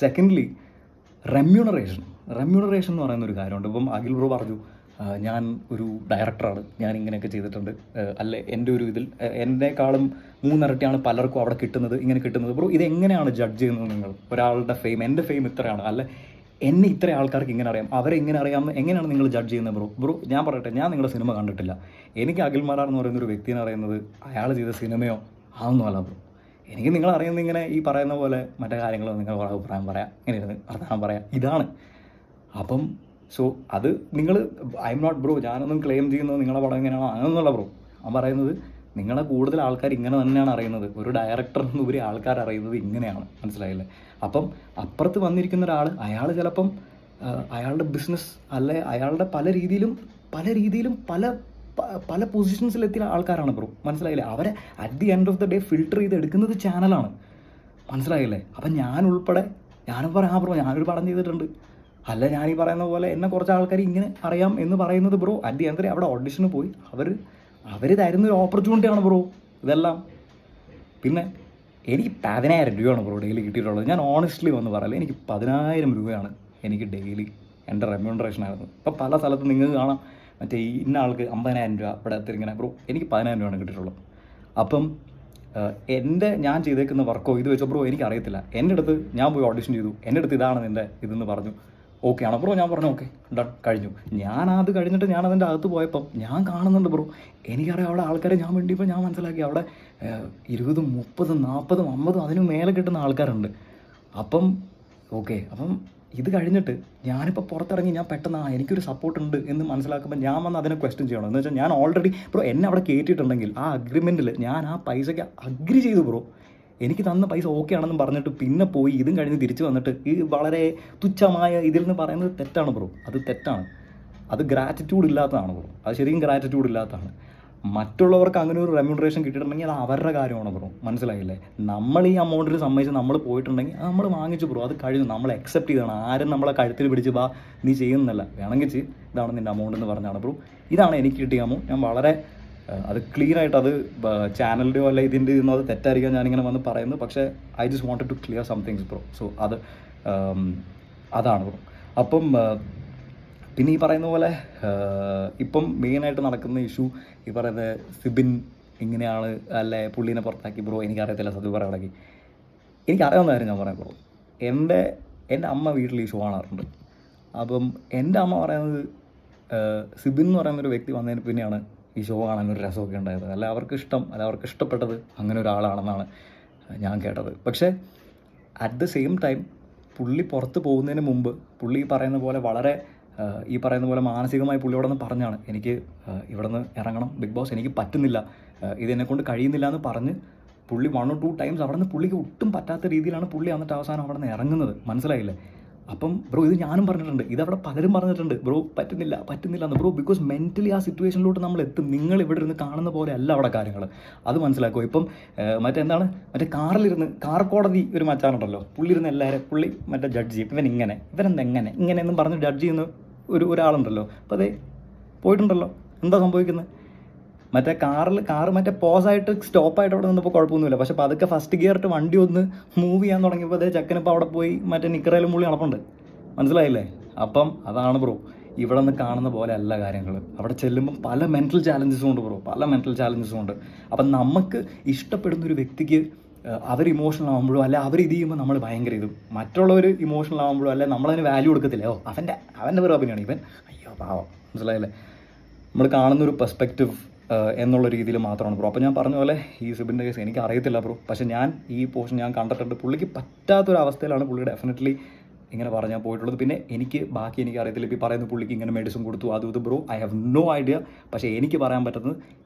സെക്കൻഡ്ലി റെമ്യൂണറേഷൻ എന്ന് പറയുന്ന ഒരു കാര്യമുണ്ട്. ഇപ്പം അഖിൽ ബ്രോ പറഞ്ഞു, ഞാൻ ഒരു ഡയറക്ടറാണ്, ഞാൻ ഇങ്ങനെയൊക്കെ ചെയ്തിട്ടുണ്ട്, അല്ലെ എൻ്റെ ഒരു ഇതിൽ എന്നെക്കാളും 3 ഇരട്ടിയാണ് പലർക്കും അവിടെ ഇങ്ങനെ കിട്ടുന്നത്. ബ്രോ ഇതെങ്ങനെയാണ് ജഡ്ജ് ചെയ്യുന്നത് നിങ്ങൾ? ഒരാളുടെ ഫെയിം, എൻ്റെ ഫെയിം ഇത്രയാണ്, അല്ലെ എന്നെ ഇത്ര ആൾക്കാർക്ക് ഇങ്ങനെ അറിയാം, അവരെ ഇങ്ങനെ അറിയാമെന്ന് എങ്ങനെയാണ് നിങ്ങൾ ജഡ്ജ് ചെയ്യുന്നത്? ബ്രോ ഞാൻ പറയട്ടെ, ഞാൻ നിങ്ങളുടെ സിനിമ കണ്ടിട്ടില്ല. എനിക്ക് അഖിൽ മാരാർ എന്ന് പറയുന്നൊരു വ്യക്തിനെ അറിയുന്നത് അയാൾ ചെയ്ത സിനിമയോ അതൊന്നുമല്ല ബ്രോ. എനിക്ക് നിങ്ങൾ അറിയുന്നത് ഇങ്ങനെ ഈ പറയുന്ന പോലെ മറ്റേ കാര്യങ്ങൾ നിങ്ങൾ അഭിപ്രായം പറയാം, ഇങ്ങനെ ഇരുന്ന് വർത്തമാനം പറയാം, ഇതാണ്. അപ്പം സോ അത് നിങ്ങൾ ഐ എം നോട്ട് ബ്രോ, ഞാനൊന്നും ക്ലെയിം ചെയ്യുന്നത് നിങ്ങളെ പടം ഇങ്ങനെയാണോ അങ്ങനെയൊന്നുമല്ല ബ്രോ. ഞാൻ പറയുന്നത് നിങ്ങളെ കൂടുതൽ ആൾക്കാർ ഇങ്ങനെ തന്നെയാണ് അറിയുന്നത്. ഒരു ഡയറക്ടറിന് ഉപരി ആൾക്കാർ അറിയുന്നത് ഇങ്ങനെയാണ്, മനസ്സിലായില്ലേ. അപ്പം അപ്പുറത്ത് വന്നിരിക്കുന്ന ഒരാൾ, അയാൾ ചിലപ്പം അയാളുടെ ബിസിനസ് അല്ലെ അയാളുടെ പല രീതിയിലും പല പൊസിഷൻസിലെത്തിയ ആൾക്കാരാണ് ബ്രോ, മനസ്സിലായില്ലേ. അവരെ at the end of the day filter ചെയ്ത് എടുക്കുന്നത് ചാനലാണ്, മനസ്സിലായില്ലേ. അപ്പം ഞാനും പറയാം ബ്രോ, ഞാനൊരു പടം ചെയ്തിട്ടുണ്ട്, അല്ല ഞാൻ ഈ പറയുന്ന പോലെ എന്നെ കുറച്ച് ആൾക്കാർ ഇങ്ങനെ അറിയാം എന്ന് പറയുന്നത് ബ്രോ അറ്റ് ദി എൻഡ് അവിടെ ഓഡിഷന് പോയി അവർ തരുന്നൊരു ഓപ്പർച്യൂണിറ്റിയാണ് ബ്രോ ഇതെല്ലാം. പിന്നെ എനിക്ക് 10,000 രൂപയാണ് ബ്രോ ഡെയിലി കിട്ടിയിട്ടുള്ളത്. ഞാൻ ഓണസ്റ്റ്ലി വന്ന് പറയല്ല, എനിക്ക് 10,000 രൂപയാണ് എനിക്ക് ഡെയിലി എൻ്റെ റെമ്യൂണറേഷൻ ആയിരുന്നു. ഇപ്പം പല സ്ഥലത്ത് നിങ്ങൾക്ക് കാണാം മറ്റേ ഈ ഇന്ന ആൾക്ക് 50,000 രൂപ ഇവിടെ എത്തിരിങ്ങനെ. ബ്രോ എനിക്ക് 10,000 രൂപയാണ് കിട്ടിയിട്ടുള്ളത്. അപ്പം ഞാൻ ചെയ്തേക്കുന്ന വർക്കോ ഇത് വെച്ചോ ബ്രോ എനിക്കറിയത്തില്ല. എൻ്റെ അടുത്ത് ഞാൻ പോയി ഓഡിഷൻ ചെയ്തു, എൻ്റെ അടുത്ത് ഇതാണ് നിൻ്റെ ഇതെന്ന് പറഞ്ഞു. ഓക്കെ ആണോ ബ്രോ? ഞാൻ പറഞ്ഞു ഓക്കെ ഡൺ കഴിഞ്ഞു. അത് കഴിഞ്ഞിട്ട് ഞാൻ അതിൻ്റെ അകത്ത് പോയപ്പം ഞാൻ കാണുന്നുണ്ട് ബ്രോ, എനിക്കറിയാം അവിടെ ആൾക്കാരെ ഞാൻ വേണ്ടിയപ്പോൾ ഞാൻ മനസ്സിലാക്കി അവിടെ 20, 30, 40, 50 അതിന് മേലെ കിട്ടുന്ന ആൾക്കാരുണ്ട്. അപ്പം ഇത് കഴിഞ്ഞിട്ട് ഞാനിപ്പോൾ പുറത്തിറങ്ങി ഞാൻ പെട്ടെന്ന് എനിക്കൊരു സപ്പോർട്ട് ഉണ്ട് എന്ന് മനസ്സിലാക്കുമ്പോൾ ഞാൻ വന്ന് അതിനെ ക്വസ്റ്റ്യൻ ചെയ്യണം. എന്ന് വെച്ചാൽ ഞാൻ ഓൾറെഡി ബ്രോ എന്നെ അവിടെ കയറ്റിയിട്ടുണ്ടെങ്കിൽ ആ അഗ്രിമെൻറ്റിൽ ഞാൻ ആ പൈസയ്ക്ക് അഗ്രി ചെയ്തു ബ്രോ. എനിക്ക് തന്ന പൈസ ഓക്കെ ആണെന്ന് പറഞ്ഞിട്ട് പിന്നെ പോയി ഇതും കഴിഞ്ഞ് തിരിച്ച് വന്നിട്ട് ഈ വളരെ തുച്ഛമായ ഇതിൽ നിന്ന് പറയുന്നത് തെറ്റാണ് ബ്രോ. അത് തെറ്റാണ്. അത് ഗ്രാറ്റിറ്റ്യൂഡ് ഇല്ലാത്തതാണ് ബ്രോ. അത് ശരിക്കും ഗ്രാറ്റിറ്റ്യൂഡ് ഇല്ലാത്തതാണ്. മറ്റുള്ളവർക്ക് അങ്ങനെ ഒരു റെമ്യൂണറേഷൻ കിട്ടിയിട്ടുണ്ടെങ്കിൽ അത് അവരുടെ കാര്യമാണ് ബ്രോ. മനസ്സിലായില്ലേ? നമ്മൾ ഈ അമൗണ്ടിൽ സമ്മതിച്ച് നമ്മൾ പോയിട്ടുണ്ടെങ്കിൽ അത് നമ്മൾ വാങ്ങിച്ചു ബ്രോ. അത് കഴിഞ്ഞു, നമ്മൾ അക്സെപ്റ്റ് ചെയ്താണ്. ആരും നമ്മളെ കഴുത്തിൽ പിടിച്ച് നീ ചെയ്യുന്നല്ല, വേണമെങ്കിൽ ഇതാണ് നിൻ്റെ അമൗണ്ട് എന്ന് പറഞ്ഞാണ് ബ്രോ. ഇതാണ് എനിക്ക് കിട്ടിയ അമൗണ്ട്. ഞാൻ വളരെ അത് ക്ലിയർ ആയിട്ട് അത് ചാനലിൻ്റെയോ അല്ല ഇതിൻ്റെ ഒന്നും അത് തെറ്റായിരിക്കാൻ ഞാനിങ്ങനെ വന്ന് പറയുന്നത്. പക്ഷേ I just wanted to clear somethings bro. So അതാണ് ബ്രോ. അപ്പം പിന്നെ ഈ പറയുന്ന പോലെ ഇപ്പം മെയിനായിട്ട് നടക്കുന്ന ഇഷ്യൂ ഈ പറയുന്ന സിബിൻ ഇങ്ങനെയാണ് അല്ലേ പുള്ളീനെ പുറത്താക്കി ബ്രോ. എനിക്കറിയത്തില്ല സത്യം പറയുകയാണെങ്കിൽ. എനിക്കറിയാവുന്ന കാര്യം ഞാൻ പറയാം ബ്രോ. എൻ്റെ അമ്മ വീട്ടിൽ ഈ ഷോ കാണാറുണ്ട്. അപ്പം എൻ്റെ അമ്മ പറയുന്നത് സിബിൻ എന്ന് പറയുന്നൊരു വ്യക്തി വന്നതിന് പിന്നെയാണ് ഈ ഷോ കാണാനൊരു രസമൊക്കെ ഉണ്ടായത്. അല്ല അവർക്ക് ഇഷ്ടപ്പെട്ടത് അങ്ങനെ ഒരാളാണെന്നാണ് ഞാൻ കേട്ടത്. പക്ഷേ അറ്റ് ദ സെയിം ടൈം പുള്ളി പുറത്ത് പോകുന്നതിന് മുമ്പ് പുള്ളി ഈ പറയുന്ന പോലെ വളരെ മാനസികമായി പുള്ളി അവിടെ നിന്ന് പറഞ്ഞാണ് എനിക്ക് ഇവിടെ നിന്ന് ഇറങ്ങണം ബിഗ് ബോസ്, എനിക്ക് പറ്റുന്നില്ല, ഇതെന്നെക്കൊണ്ട് കഴിയുന്നില്ല എന്ന് പറഞ്ഞ് പുള്ളി 1 or 2 ടൈംസ് അവിടെ നിന്ന് പുള്ളിക്ക് ഒട്ടും പറ്റാത്ത രീതിയിലാണ് പുള്ളി എന്നിട്ട് അവസാനം അവിടെ നിന്ന് ഇറങ്ങുന്നത്. മനസ്സിലായില്ലേ? അപ്പം ബ്രോ ഇത് ഞാനും പറഞ്ഞിട്ടുണ്ട്, ഇതവിടെ പലരും പറഞ്ഞിട്ടുണ്ട് ബ്രോ പറ്റുന്നില്ല എന്ന് ബ്രോ. ബിക്കോസ് മെൻ്റലി ആ സിറ്റുവേഷനിലോട്ട് നമ്മൾ എത്തും. നിങ്ങൾ ഇവിടെ ഇരുന്ന് കാണുന്ന പോലെ അല്ല അവിടെ കാര്യങ്ങൾ. അത് മനസ്സിലാക്കുക. ഇപ്പം മറ്റേ കാർ കോടതി ഒരു മച്ചാനുണ്ടല്ലോ, പുള്ളി ഇരുന്ന് പുള്ളി മറ്റേ ജഡ്ജ് ചെയ്യും. ഇങ്ങനെയെന്നും പറഞ്ഞ് ജഡ്ജ് ചെയ്യുന്ന ഒരാളുണ്ടല്ലോ. അപ്പോൾ അതേ പോയിട്ടുണ്ടല്ലോ, എന്താ സംഭവിക്കുന്നത്? മറ്റേ കാറ് മറ്റേ പോസായിട്ട് സ്റ്റോപ്പായിട്ട് അവിടെ നിന്നപ്പോൾ കുഴപ്പമൊന്നുമില്ല. പക്ഷെ പതുക്കെ ഫസ്റ്റ് ഗിയറിട്ട് വണ്ടി ഒന്ന് മൂവ് ചെയ്യാൻ തുടങ്ങിയപ്പോൾ അതേ ചെക്കനിപ്പോൾ അവിടെ പോയി മറ്റേ നിക്കറയിലും മുള്ളി നടപ്പുണ്ട്. മനസ്സിലായില്ലേ? അപ്പം അതാണ് ബ്രോ, ഇവിടെ നിന്ന് കാണുന്ന പോലെ അല്ല കാര്യങ്ങൾ. അവിടെ ചെല്ലുമ്പം പല മെൻ്റൽ ചാലഞ്ചസും ഉണ്ട് ബ്രോ, ഉണ്ട്. അപ്പം നമുക്ക് ഇഷ്ടപ്പെടുന്നൊരു വ്യക്തിക്ക് അവർ ഇമോഷണൽ ആകുമ്പോഴോ അല്ലെ അവർ ഇത് ചെയ്യുമ്പോൾ നമ്മൾ ഭയങ്കര ഇതും, മറ്റുള്ളവർ ഇമോഷണൽ ആകുമ്പോഴോ അല്ലെ നമ്മളതിന് വാല്യൂ കൊടുക്കത്തില്ല. അവൻ്റെ വെറും അഭിനയാണ് ഇവൻ, അയ്യോ പാവം. മനസ്സിലായില്ലേ? നമ്മൾ കാണുന്നൊരു പെർസ്പെക്റ്റീവ് എന്നുള്ള രീതിയിൽ മാത്രമാണ് ബ്രോ. അപ്പോൾ ഞാൻ പറഞ്ഞ പോലെ ഈ സിബിൻ്റെ കേസ് എനിക്ക് അറിയത്തില്ല ബ്രോ. പക്ഷേ ഞാൻ ഈ പോർഷൻ ഞാൻ കണ്ടിട്ടുണ്ട്. പുള്ളിക്ക് പറ്റാത്തൊരവസ്ഥയിലാണ് പുള്ളി ഡെഫിനറ്റ്ലി ഇങ്ങനെ പറഞ്ഞാൽ പോയിട്ടുള്ളത്. പിന്നെ എനിക്ക് അറിയത്തില്ല. ഇപ്പോൾ പറയുന്ന പുള്ളിക്ക് ഇങ്ങനെ മെഡിസിൻ കൊടുത്തു അത് bro, I have no idea. പക്ഷേ എനിക്ക് പറയാൻ പറ്റുന്നത്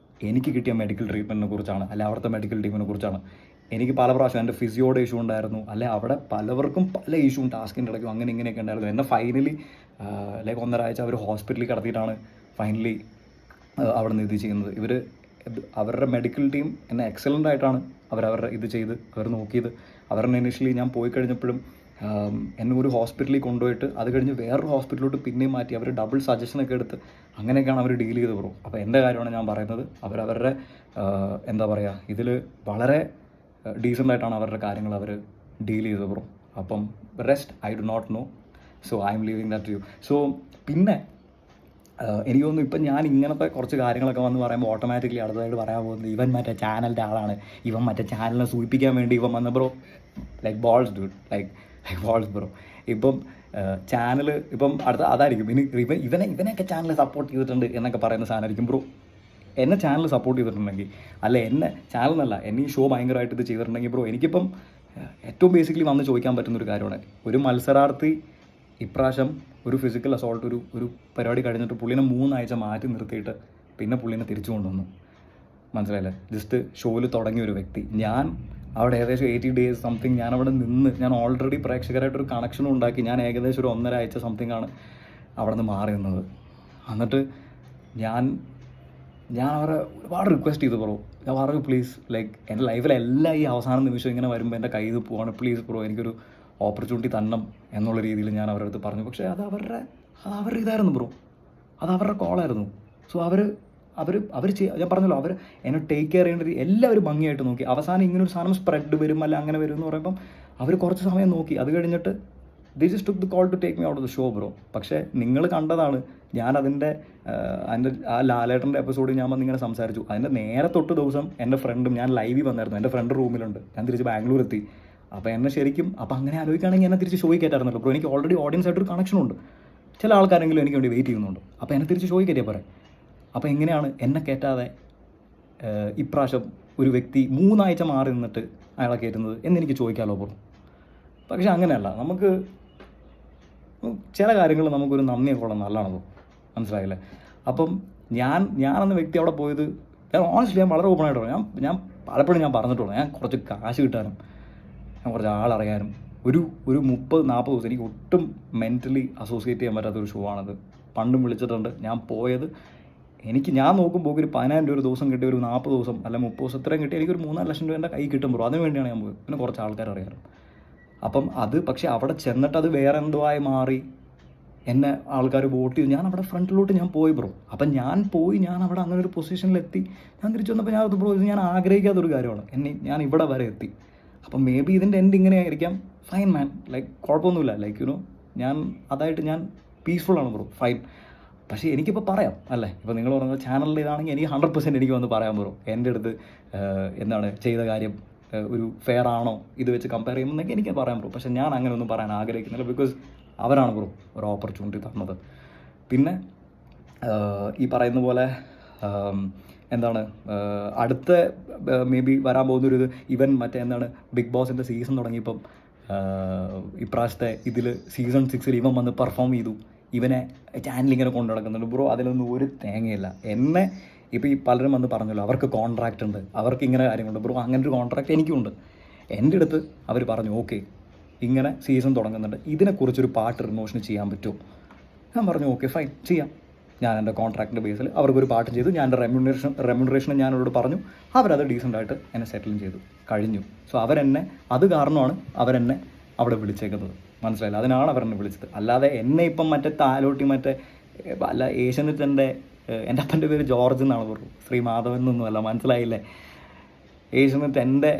എനിക്ക് കിട്ടിയ മെഡിക്കൽ ട്രീറ്റ്മെൻറ്റിനെ കുറിച്ചാണ്, അല്ലെ അവിടുത്തെ മെഡിക്കൽ ടീമിനെ കുറിച്ചാണ്. എനിക്ക് പല പ്രാവശ്യം എൻ്റെ ഫിസിയോയുടെ ഇഷ്യൂ ഉണ്ടായിരുന്നു, അല്ലെ അവിടെ പലവർക്കും പല ഇഷ്യൂ ടാസ്കിൻ്റെ ഇടയ്ക്കും അങ്ങനെ ഇങ്ങനെയൊക്കെ ഉണ്ടായിരുന്നു. എന്നെ ഫൈനലി 1.5 ആഴ്ച അവർ ഹോസ്പിറ്റലിൽ കിടത്തിയിട്ടാണ് ഫൈനലി അവിടെ നിന്ന് ഇത് ചെയ്യുന്നത്. അവരുടെ മെഡിക്കൽ ടീം എന്നെ എക്സലൻ്റ് ആയിട്ടാണ് അവരുടെ ഇത് ചെയ്ത് അവർ നോക്കിയത്. അവരുടെ ഇനിഷ്യലി ഞാൻ പോയി കഴിഞ്ഞപ്പോഴും എന്നെ ഒരു ഹോസ്പിറ്റലിൽ കൊണ്ടുപോയിട്ട് അത് കഴിഞ്ഞ് വേറൊരു ഹോസ്പിറ്റലിലോട്ട് പിന്നെയും മാറ്റി അവർ ഡബിൾ സജഷനൊക്കെ എടുത്ത് അങ്ങനെയൊക്കെയാണ് അവർ ഡീൽ ചെയ്ത് ബ്രോ. അപ്പോൾ എൻ്റെ കാര്യമാണ് ഞാൻ പറയുന്നത്. അവരുടെ എന്താ പറയുക, ഇതിൽ വളരെ ഡീസൻ്റായിട്ടാണ് അവരുടെ കാര്യങ്ങൾ അവർ ഡീൽ ചെയ്തത് ബ്രോ. അപ്പം rest I do not know, so I am leaving that to you. So പിന്നെ എനിക്ക് തോന്നുന്നു ഇപ്പം ഞാൻ ഇങ്ങനത്തെ കുറച്ച് കാര്യങ്ങളൊക്കെ വന്ന് പറയുമ്പോൾ ഓട്ടോമാറ്റിക്കലി അടുത്തതായിട്ട് പറയാൻ പോകുന്നത് ഇവൻ മറ്റേ ചാനലിൻ്റെ ആളാണ്, ഇവൻ മറ്റേ ചാനലിനെ സൂചിപ്പിക്കാൻ വേണ്ടി ഇവൻ വന്ന bro. Like balls dude, like balls bro. ഇപ്പം ചാനൽ ഇപ്പം അതായിരിക്കും ഇവനെയൊക്കെ ചാനൽ സപ്പോർട്ട് ചെയ്തിട്ടുണ്ട് എന്നൊക്കെ പറയുന്ന സാധനമായിരിക്കും ബ്രോ. എന്നെ ചാനൽ സപ്പോർട്ട് ചെയ്തിട്ടുണ്ടെങ്കിൽ, അല്ല എന്നെ ചാനൽ എന്നല്ല എന്നെ ഈ ഷോ ഭയങ്കരമായിട്ട് ഇത് ചെയ്തിട്ടുണ്ടെങ്കിൽ ബ്രോ, എനിക്കിപ്പം ഏറ്റവും ബേസിക്കലി വന്ന് ചോദിക്കാൻ പറ്റുന്നൊരു കാര്യമാണ്. ഒരു മത്സരാർത്ഥി ഇപ്രാവശ്യം ഒരു ഫിസിക്കൽ അസോൾട്ട് ഒരു പരിപാടി കഴിഞ്ഞിട്ട് പുള്ളിനെ 3 ആഴ്ച മാറ്റി നിർത്തിയിട്ട് പിന്നെ പുള്ളിനെ തിരിച്ചു കൊണ്ടുവന്നു. മനസ്സിലായില്ലേ? ജസ്റ്റ് ഷോയിൽ തുടങ്ങിയ ഒരു വ്യക്തി. ഞാൻ അവിടെ ഏകദേശം 80 days സംതിങ് ഞാൻ അവിടെ നിന്ന് ഞാൻ ഓൾറെഡി പ്രേക്ഷകരായിട്ടൊരു കണക്ഷനും ഉണ്ടാക്കി. ഞാൻ ഏകദേശം ഒരു 1.5 ആഴ്ച സംതിങ് ആണ് അവിടെ നിന്ന് മാറി നിന്നത്. എന്നിട്ട് ഞാൻ അവരെ ഒരുപാട് റിക്വസ്റ്റ് ചെയ്തു ബ്രോ. ഞാൻ പറഞ്ഞു പ്ലീസ്, ലൈക്ക് എൻ്റെ ലൈഫിലെല്ലാം ഈ അവസാന നിമിഷം ഇങ്ങനെ വരുമ്പോൾ എൻ്റെ കയ്യിൽ പോവാണ്, പ്ലീസ് ബ്രോ എനിക്കൊരു ഓപ്പർച്യൂണിറ്റി തരണം എന്നുള്ള രീതിയിൽ ഞാൻ അവരുടെ അടുത്ത് പറഞ്ഞു. പക്ഷേ അത് അവരുടെ ഇതായിരുന്നു ബ്രോ, അത് അവരുടെ കോളായിരുന്നു. സോ അവർ ഞാൻ പറഞ്ഞല്ലോ, അവർ എന്നെ ടേക്ക് കെയർ ചെയ്യേണ്ടത് എല്ലാവരും ഭംഗിയായിട്ട് നോക്കി. അവസാനം ഇങ്ങനെ ഒരു സാധനം സ്പ്രെഡ് വരും അല്ല അങ്ങനെ വരും എന്ന് പറയുമ്പം അവർ കുറച്ച് സമയം നോക്കി. അത് കഴിഞ്ഞിട്ട് they just took the call to take me out of the show bro. പക്ഷേ നിങ്ങൾ കണ്ടതാണ്, ഞാൻ അതിൻ്റെ ആ ലാലേട്ടൻ്റെ എപ്പിസോഡിൽ ഞാൻ വന്നിങ്ങനെ സംസാരിച്ചു. അതിൻ്റെ നേരെ തൊട്ട് ദിവസം എൻ്റെ ഫ്രണ്ടും, ഞാൻ ലൈവിൽ വന്നായിരുന്നു, എൻ്റെ ഫ്രണ്ട് റൂമിലുണ്ട്, ഞാൻ തിരിച്ച് ബാംഗ്ലൂർ എത്തി. അപ്പോൾ എന്നെ ശരിക്കും അപ്പോൾ അങ്ങനെ ആലോചിക്കുകയാണെങ്കിൽ എന്നെ തിരിച്ച് ഷോയിൽ കയറ്റാറുണ്ടല്ലോ ബ്രോ. എനിക്ക് ഓൾറെഡി ഓഡിയൻസ് ആയിട്ടൊരു കണക്ഷനുണ്ട്, ചില ആൾക്കാരെങ്കിലും എനിക്ക് വേണ്ടി വെയിറ്റ് ചെയ്യുന്നുണ്ട്. അപ്പോൾ എന്നെ തിരിച്ച് ഷോയിൽ കയറ്റിയാൽ പറയാം. അപ്പോൾ എങ്ങനെയാണ് എന്നെ കയറ്റാതെ ഇപ്രാവശ്യം ഒരു വ്യക്തി 3 ആഴ്ച മാറി നിന്നിട്ട് അയാളെ കയറ്റുന്നത് എന്നെനിക്ക് ചോദിക്കാമല്ലോ ബ്രോ. പക്ഷെ അങ്ങനെയല്ല, നമുക്ക് ചില കാര്യങ്ങൾ നമുക്കൊരു നന്ദിയൊക്കെ ഉള്ളത് നല്ലതാണ് ബ്രോ, മനസ്സിലായില്ലേ? അപ്പം ഞാനെന്ന വ്യക്തി അവിടെ പോയത്, ഓണസ്റ്റ്ലി ഞാൻ വളരെ ഓപ്പൺ ആയിട്ട് പറയാം. ഞാൻ പലപ്പോഴും ഞാൻ പറഞ്ഞിട്ടുള്ളൂ, ഞാൻ കുറച്ച് കാശ് കിട്ടാനും ഞാൻ കുറച്ച് ആളറിയാനും ഒരു 30-40 ദിവസം എനിക്ക് ഒട്ടും മെൻ്റലി അസോസിയേറ്റ് ചെയ്യാൻ പറ്റാത്തൊരു ഷോ ആണത്. പണ്ടും വിളിച്ചിട്ടുണ്ട്, ഞാൻ പോയത്. ഞാൻ നോക്കുമ്പോൾ ഒരു 10,000 രൂപ ഒരു ദിവസം കിട്ടിയ ഒരു 40 ദിവസം അല്ല 30 ദിവസം ഇത്രയും കിട്ടി എനിക്കൊരു 3-4 ലക്ഷം രൂപ എൻ്റെ കൈ കിട്ടും ബ്രോ. അതിന് വേണ്ടിയാണ് ഞാൻ പോയത്. പിന്നെ കുറച്ച് ആൾക്കാർ അറിയാറ്. അപ്പം അത് പക്ഷേ അവിടെ ചെന്നിട്ട് അത് വേറെ എന്തോ ആയി മാറി, എന്നെ ആൾക്കാർ വോട്ട് ചെയ്തു. ഞാൻ അവിടെ ഫ്രണ്ടിലോട്ട് ഞാൻ പോയി ബ്രോ. അപ്പം ഞാൻ അവിടെ അങ്ങനെ ഒരു പൊസിഷനിലെത്തി. ഞാൻ തിരിച്ചു വന്നപ്പോൾ ഞാൻ ബ്രോ, ഇത് ഞാൻ ആഗ്രഹിക്കാത്തൊരു കാര്യമാണ്. ഞാൻ ഇവിടെ വരെ എത്തി. അപ്പം മേ ബി ഇതിൻ്റെ എൻഡ് ഇങ്ങനെ ആയിരിക്കാം. ഫൈൻ മാൻ, ലൈക്ക് കുഴപ്പമൊന്നുമില്ല. ലൈക്ക് ഞാൻ ഞാൻ പീസ്ഫുള്ളാണ് ബ്രോ, ഫൈൻ. പക്ഷേ എനിക്കിപ്പോൾ പറയാം അല്ലേ, ഇപ്പോൾ നിങ്ങൾ പറഞ്ഞ ചാനലിൽ ഇതാണെങ്കിൽ എനിക്ക് 100% എനിക്ക് വന്ന് പറയാൻ ബ്രോ. എൻ്റെ അടുത്ത് എന്താണ് ചെയ്ത കാര്യം ഒരു ഫെയർ ആണോ ഇത് വെച്ച് കമ്പയർ ചെയ്യുമ്പോഴൊക്കെ എനിക്ക് പറയാൻ ബ്രോ. പക്ഷേ ഞാൻ അങ്ങനെ ഒന്നും പറയാൻ ആഗ്രഹിക്കുന്നില്ല, ബിക്കോസ് അവരാണ് ബ്രോ ഒരു ഓപ്പർച്യൂണിറ്റി തന്നത്. പിന്നെ ഈ പറയുന്ന പോലെ അടുത്ത മേ ബി വരാൻ പോകുന്നൊരു ഇവൻ എന്താണ് ബിഗ് ബോസിൻ്റെ സീസൺ തുടങ്ങിയപ്പം ഇപ്രാവശ്യത്തെ ഇതിൽ സീസൺ 6 ഇവൻ വന്ന് പെർഫോം ചെയ്തു. ഇവനെ ചാനലിങ്ങനെ കൊണ്ടു നടക്കുന്നുണ്ട് ബ്രോ. അതിലൊന്നും ഒരു തേങ്ങയില്ല. എന്നെ ഇപ്പോൾ ഈ പലരും വന്ന് പറഞ്ഞല്ലോ അവർക്ക് കോൺട്രാക്റ്റ് ഉണ്ട്, അവർക്ക് ഇങ്ങനെ കാര്യങ്ങളുണ്ട് ബ്രോ. അങ്ങനെ ഒരു കോൺട്രാക്റ്റ് എനിക്കുണ്ട്. എൻ്റെ അടുത്ത് അവർ പറഞ്ഞു ഓക്കെ ഇങ്ങനെ സീസൺ തുടങ്ങുന്നുണ്ട്, ഇതിനെക്കുറിച്ചൊരു പാട്ട് റിമോഷന് ചെയ്യാൻ പറ്റുമോ? ഞാൻ പറഞ്ഞു ഓക്കെ ഫൈൻ ചെയ്യാം. ഞാൻ എൻ്റെ കോൺട്രാക്റ്റിൻ്റെ ബേസിൽ അവർക്കൊരു പാട്ട് ചെയ്തു. ഞാൻ എൻ്റെ റെമ്യൂണറേഷൻ ഞാൻ അവരോട് പറഞ്ഞു. അവരത് ഡീസൻ്റായിട്ട് എന്നെ സെറ്റിലും ചെയ്തു, കഴിഞ്ഞു. സോ അത് കാരണമാണ് അവരെന്നെ അവിടെ വിളിച്ചേക്കുന്നത്, മനസ്സിലായില്ല? അതിനാണ് അവരെന്നെ വിളിച്ചത്. അല്ലാതെ എന്നെ ഇപ്പം താലോട്ടി അല്ല ഏഷ്യനെറ്റിൻ്റെ എൻ്റെ അപ്പൻ്റെ പേര് ജോർജ് എന്നാണ് പറഞ്ഞു, ശ്രീ മാധവൻ എന്നൊന്നുമല്ല, മനസ്സിലായില്ലേ? ഏഷ്യനെറ്റ് എൻ്റെ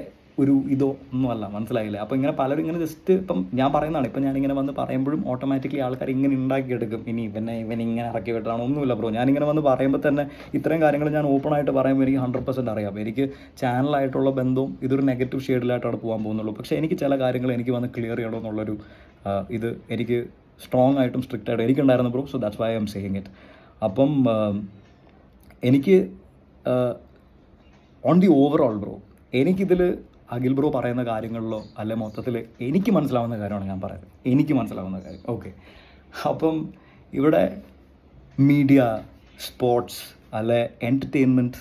ഒരു ഇതോ ഒന്നുമല്ല, മനസ്സിലായില്ലേ? അപ്പോൾ ഇങ്ങനെ പലരും ഇങ്ങനെ ജസ്റ്റ് ഇപ്പം ഞാൻ പറയുന്നതാണ്. ഇപ്പം ഞാനിങ്ങനെ വന്ന് പറയുമ്പോഴും ഓട്ടോമാറ്റിക്കലി ആൾക്കാർ ഇങ്ങനെ ഉണ്ടാക്കിയെടുക്കും, ഇവൻ ഇങ്ങനെ ഇറക്കി വിട്ടാണ്. ഒന്നുമില്ല ബ്രോ. ഞാനിങ്ങനെ വന്ന് പറയുമ്പോൾ തന്നെ ഇത്രയും കാര്യങ്ങൾ ഞാൻ ഓപ്പണായിട്ട് പറയുമ്പോൾ എനിക്ക് 100% അറിയാം. എനിക്ക് ചാനലായിട്ടുള്ള ബന്ധവും ഇതൊരു നെഗറ്റീവ് ഷെയ്ഡിലായിട്ടാണ് പോകാൻ പോകുന്നുള്ളൂ. പക്ഷേ എനിക്ക് ചില കാര്യങ്ങൾ എനിക്ക് വന്ന് ക്ലിയർ ചെയ്യണമെന്നുള്ളൊരു ഇത് എനിക്ക് സ്ട്രോങ് ആയിട്ടും സ്ട്രിക്റ്റ് ആയിട്ടും എനിക്കുണ്ടായിരുന്നു bro. So that's why I M saying it. അപ്പം എനിക്ക് ഓൺ ദി ഓവറോൾ ബ്രോ, എനിക്കിതിൽ അഖിൽ ബ്രോ പറയുന്ന കാര്യങ്ങളിലോ അല്ലെ മൊത്തത്തിൽ എനിക്ക് മനസ്സിലാവുന്ന കാര്യമാണ് ഞാൻ പറയുന്നത്. എനിക്ക് മനസ്സിലാവുന്ന കാര്യം ഓക്കെ. അപ്പം ഇവിടെ മീഡിയ, സ്പോർട്സ് അല്ലെ എൻ്റർടൈൻമെൻറ്റ്,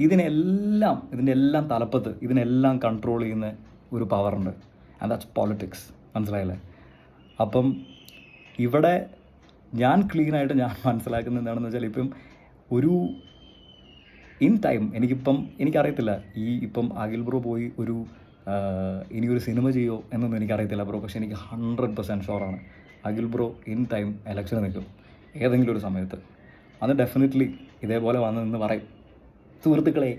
ഇതിൻ്റെ എല്ലാം തലപ്പത്ത് ഇതിനെല്ലാം കൺട്രോൾ ചെയ്യുന്ന ഒരു പവറുണ്ട്. ആൻഡ് ദാറ്റ്സ് പൊളിറ്റിക്സ്, മനസ്സിലായില്ലേ? അപ്പം ഇവിടെ ഞാൻ ക്ലീനായിട്ട് ഞാൻ മനസ്സിലാക്കുന്നത് എന്താണെന്ന് വെച്ചാൽ, ഇപ്പം ഒരു ഇൻ ടൈം എനിക്കറിയത്തില്ല ഇപ്പം അഖിൽ ബ്രോ പോയി ഇനിയൊരു സിനിമ ചെയ്യോ എന്നൊന്നും എനിക്കറിയത്തില്ല ബ്രോ. പക്ഷേ എനിക്ക് 100% ഷുവറാണ് Akhil bro in time election നിൽക്കും ഏതെങ്കിലും ഒരു സമയത്ത്. അത് ഡെഫിനറ്റ്ലി ഇതേപോലെ വന്ന് നിന്ന് പറയും, സുഹൃത്തുക്കളെ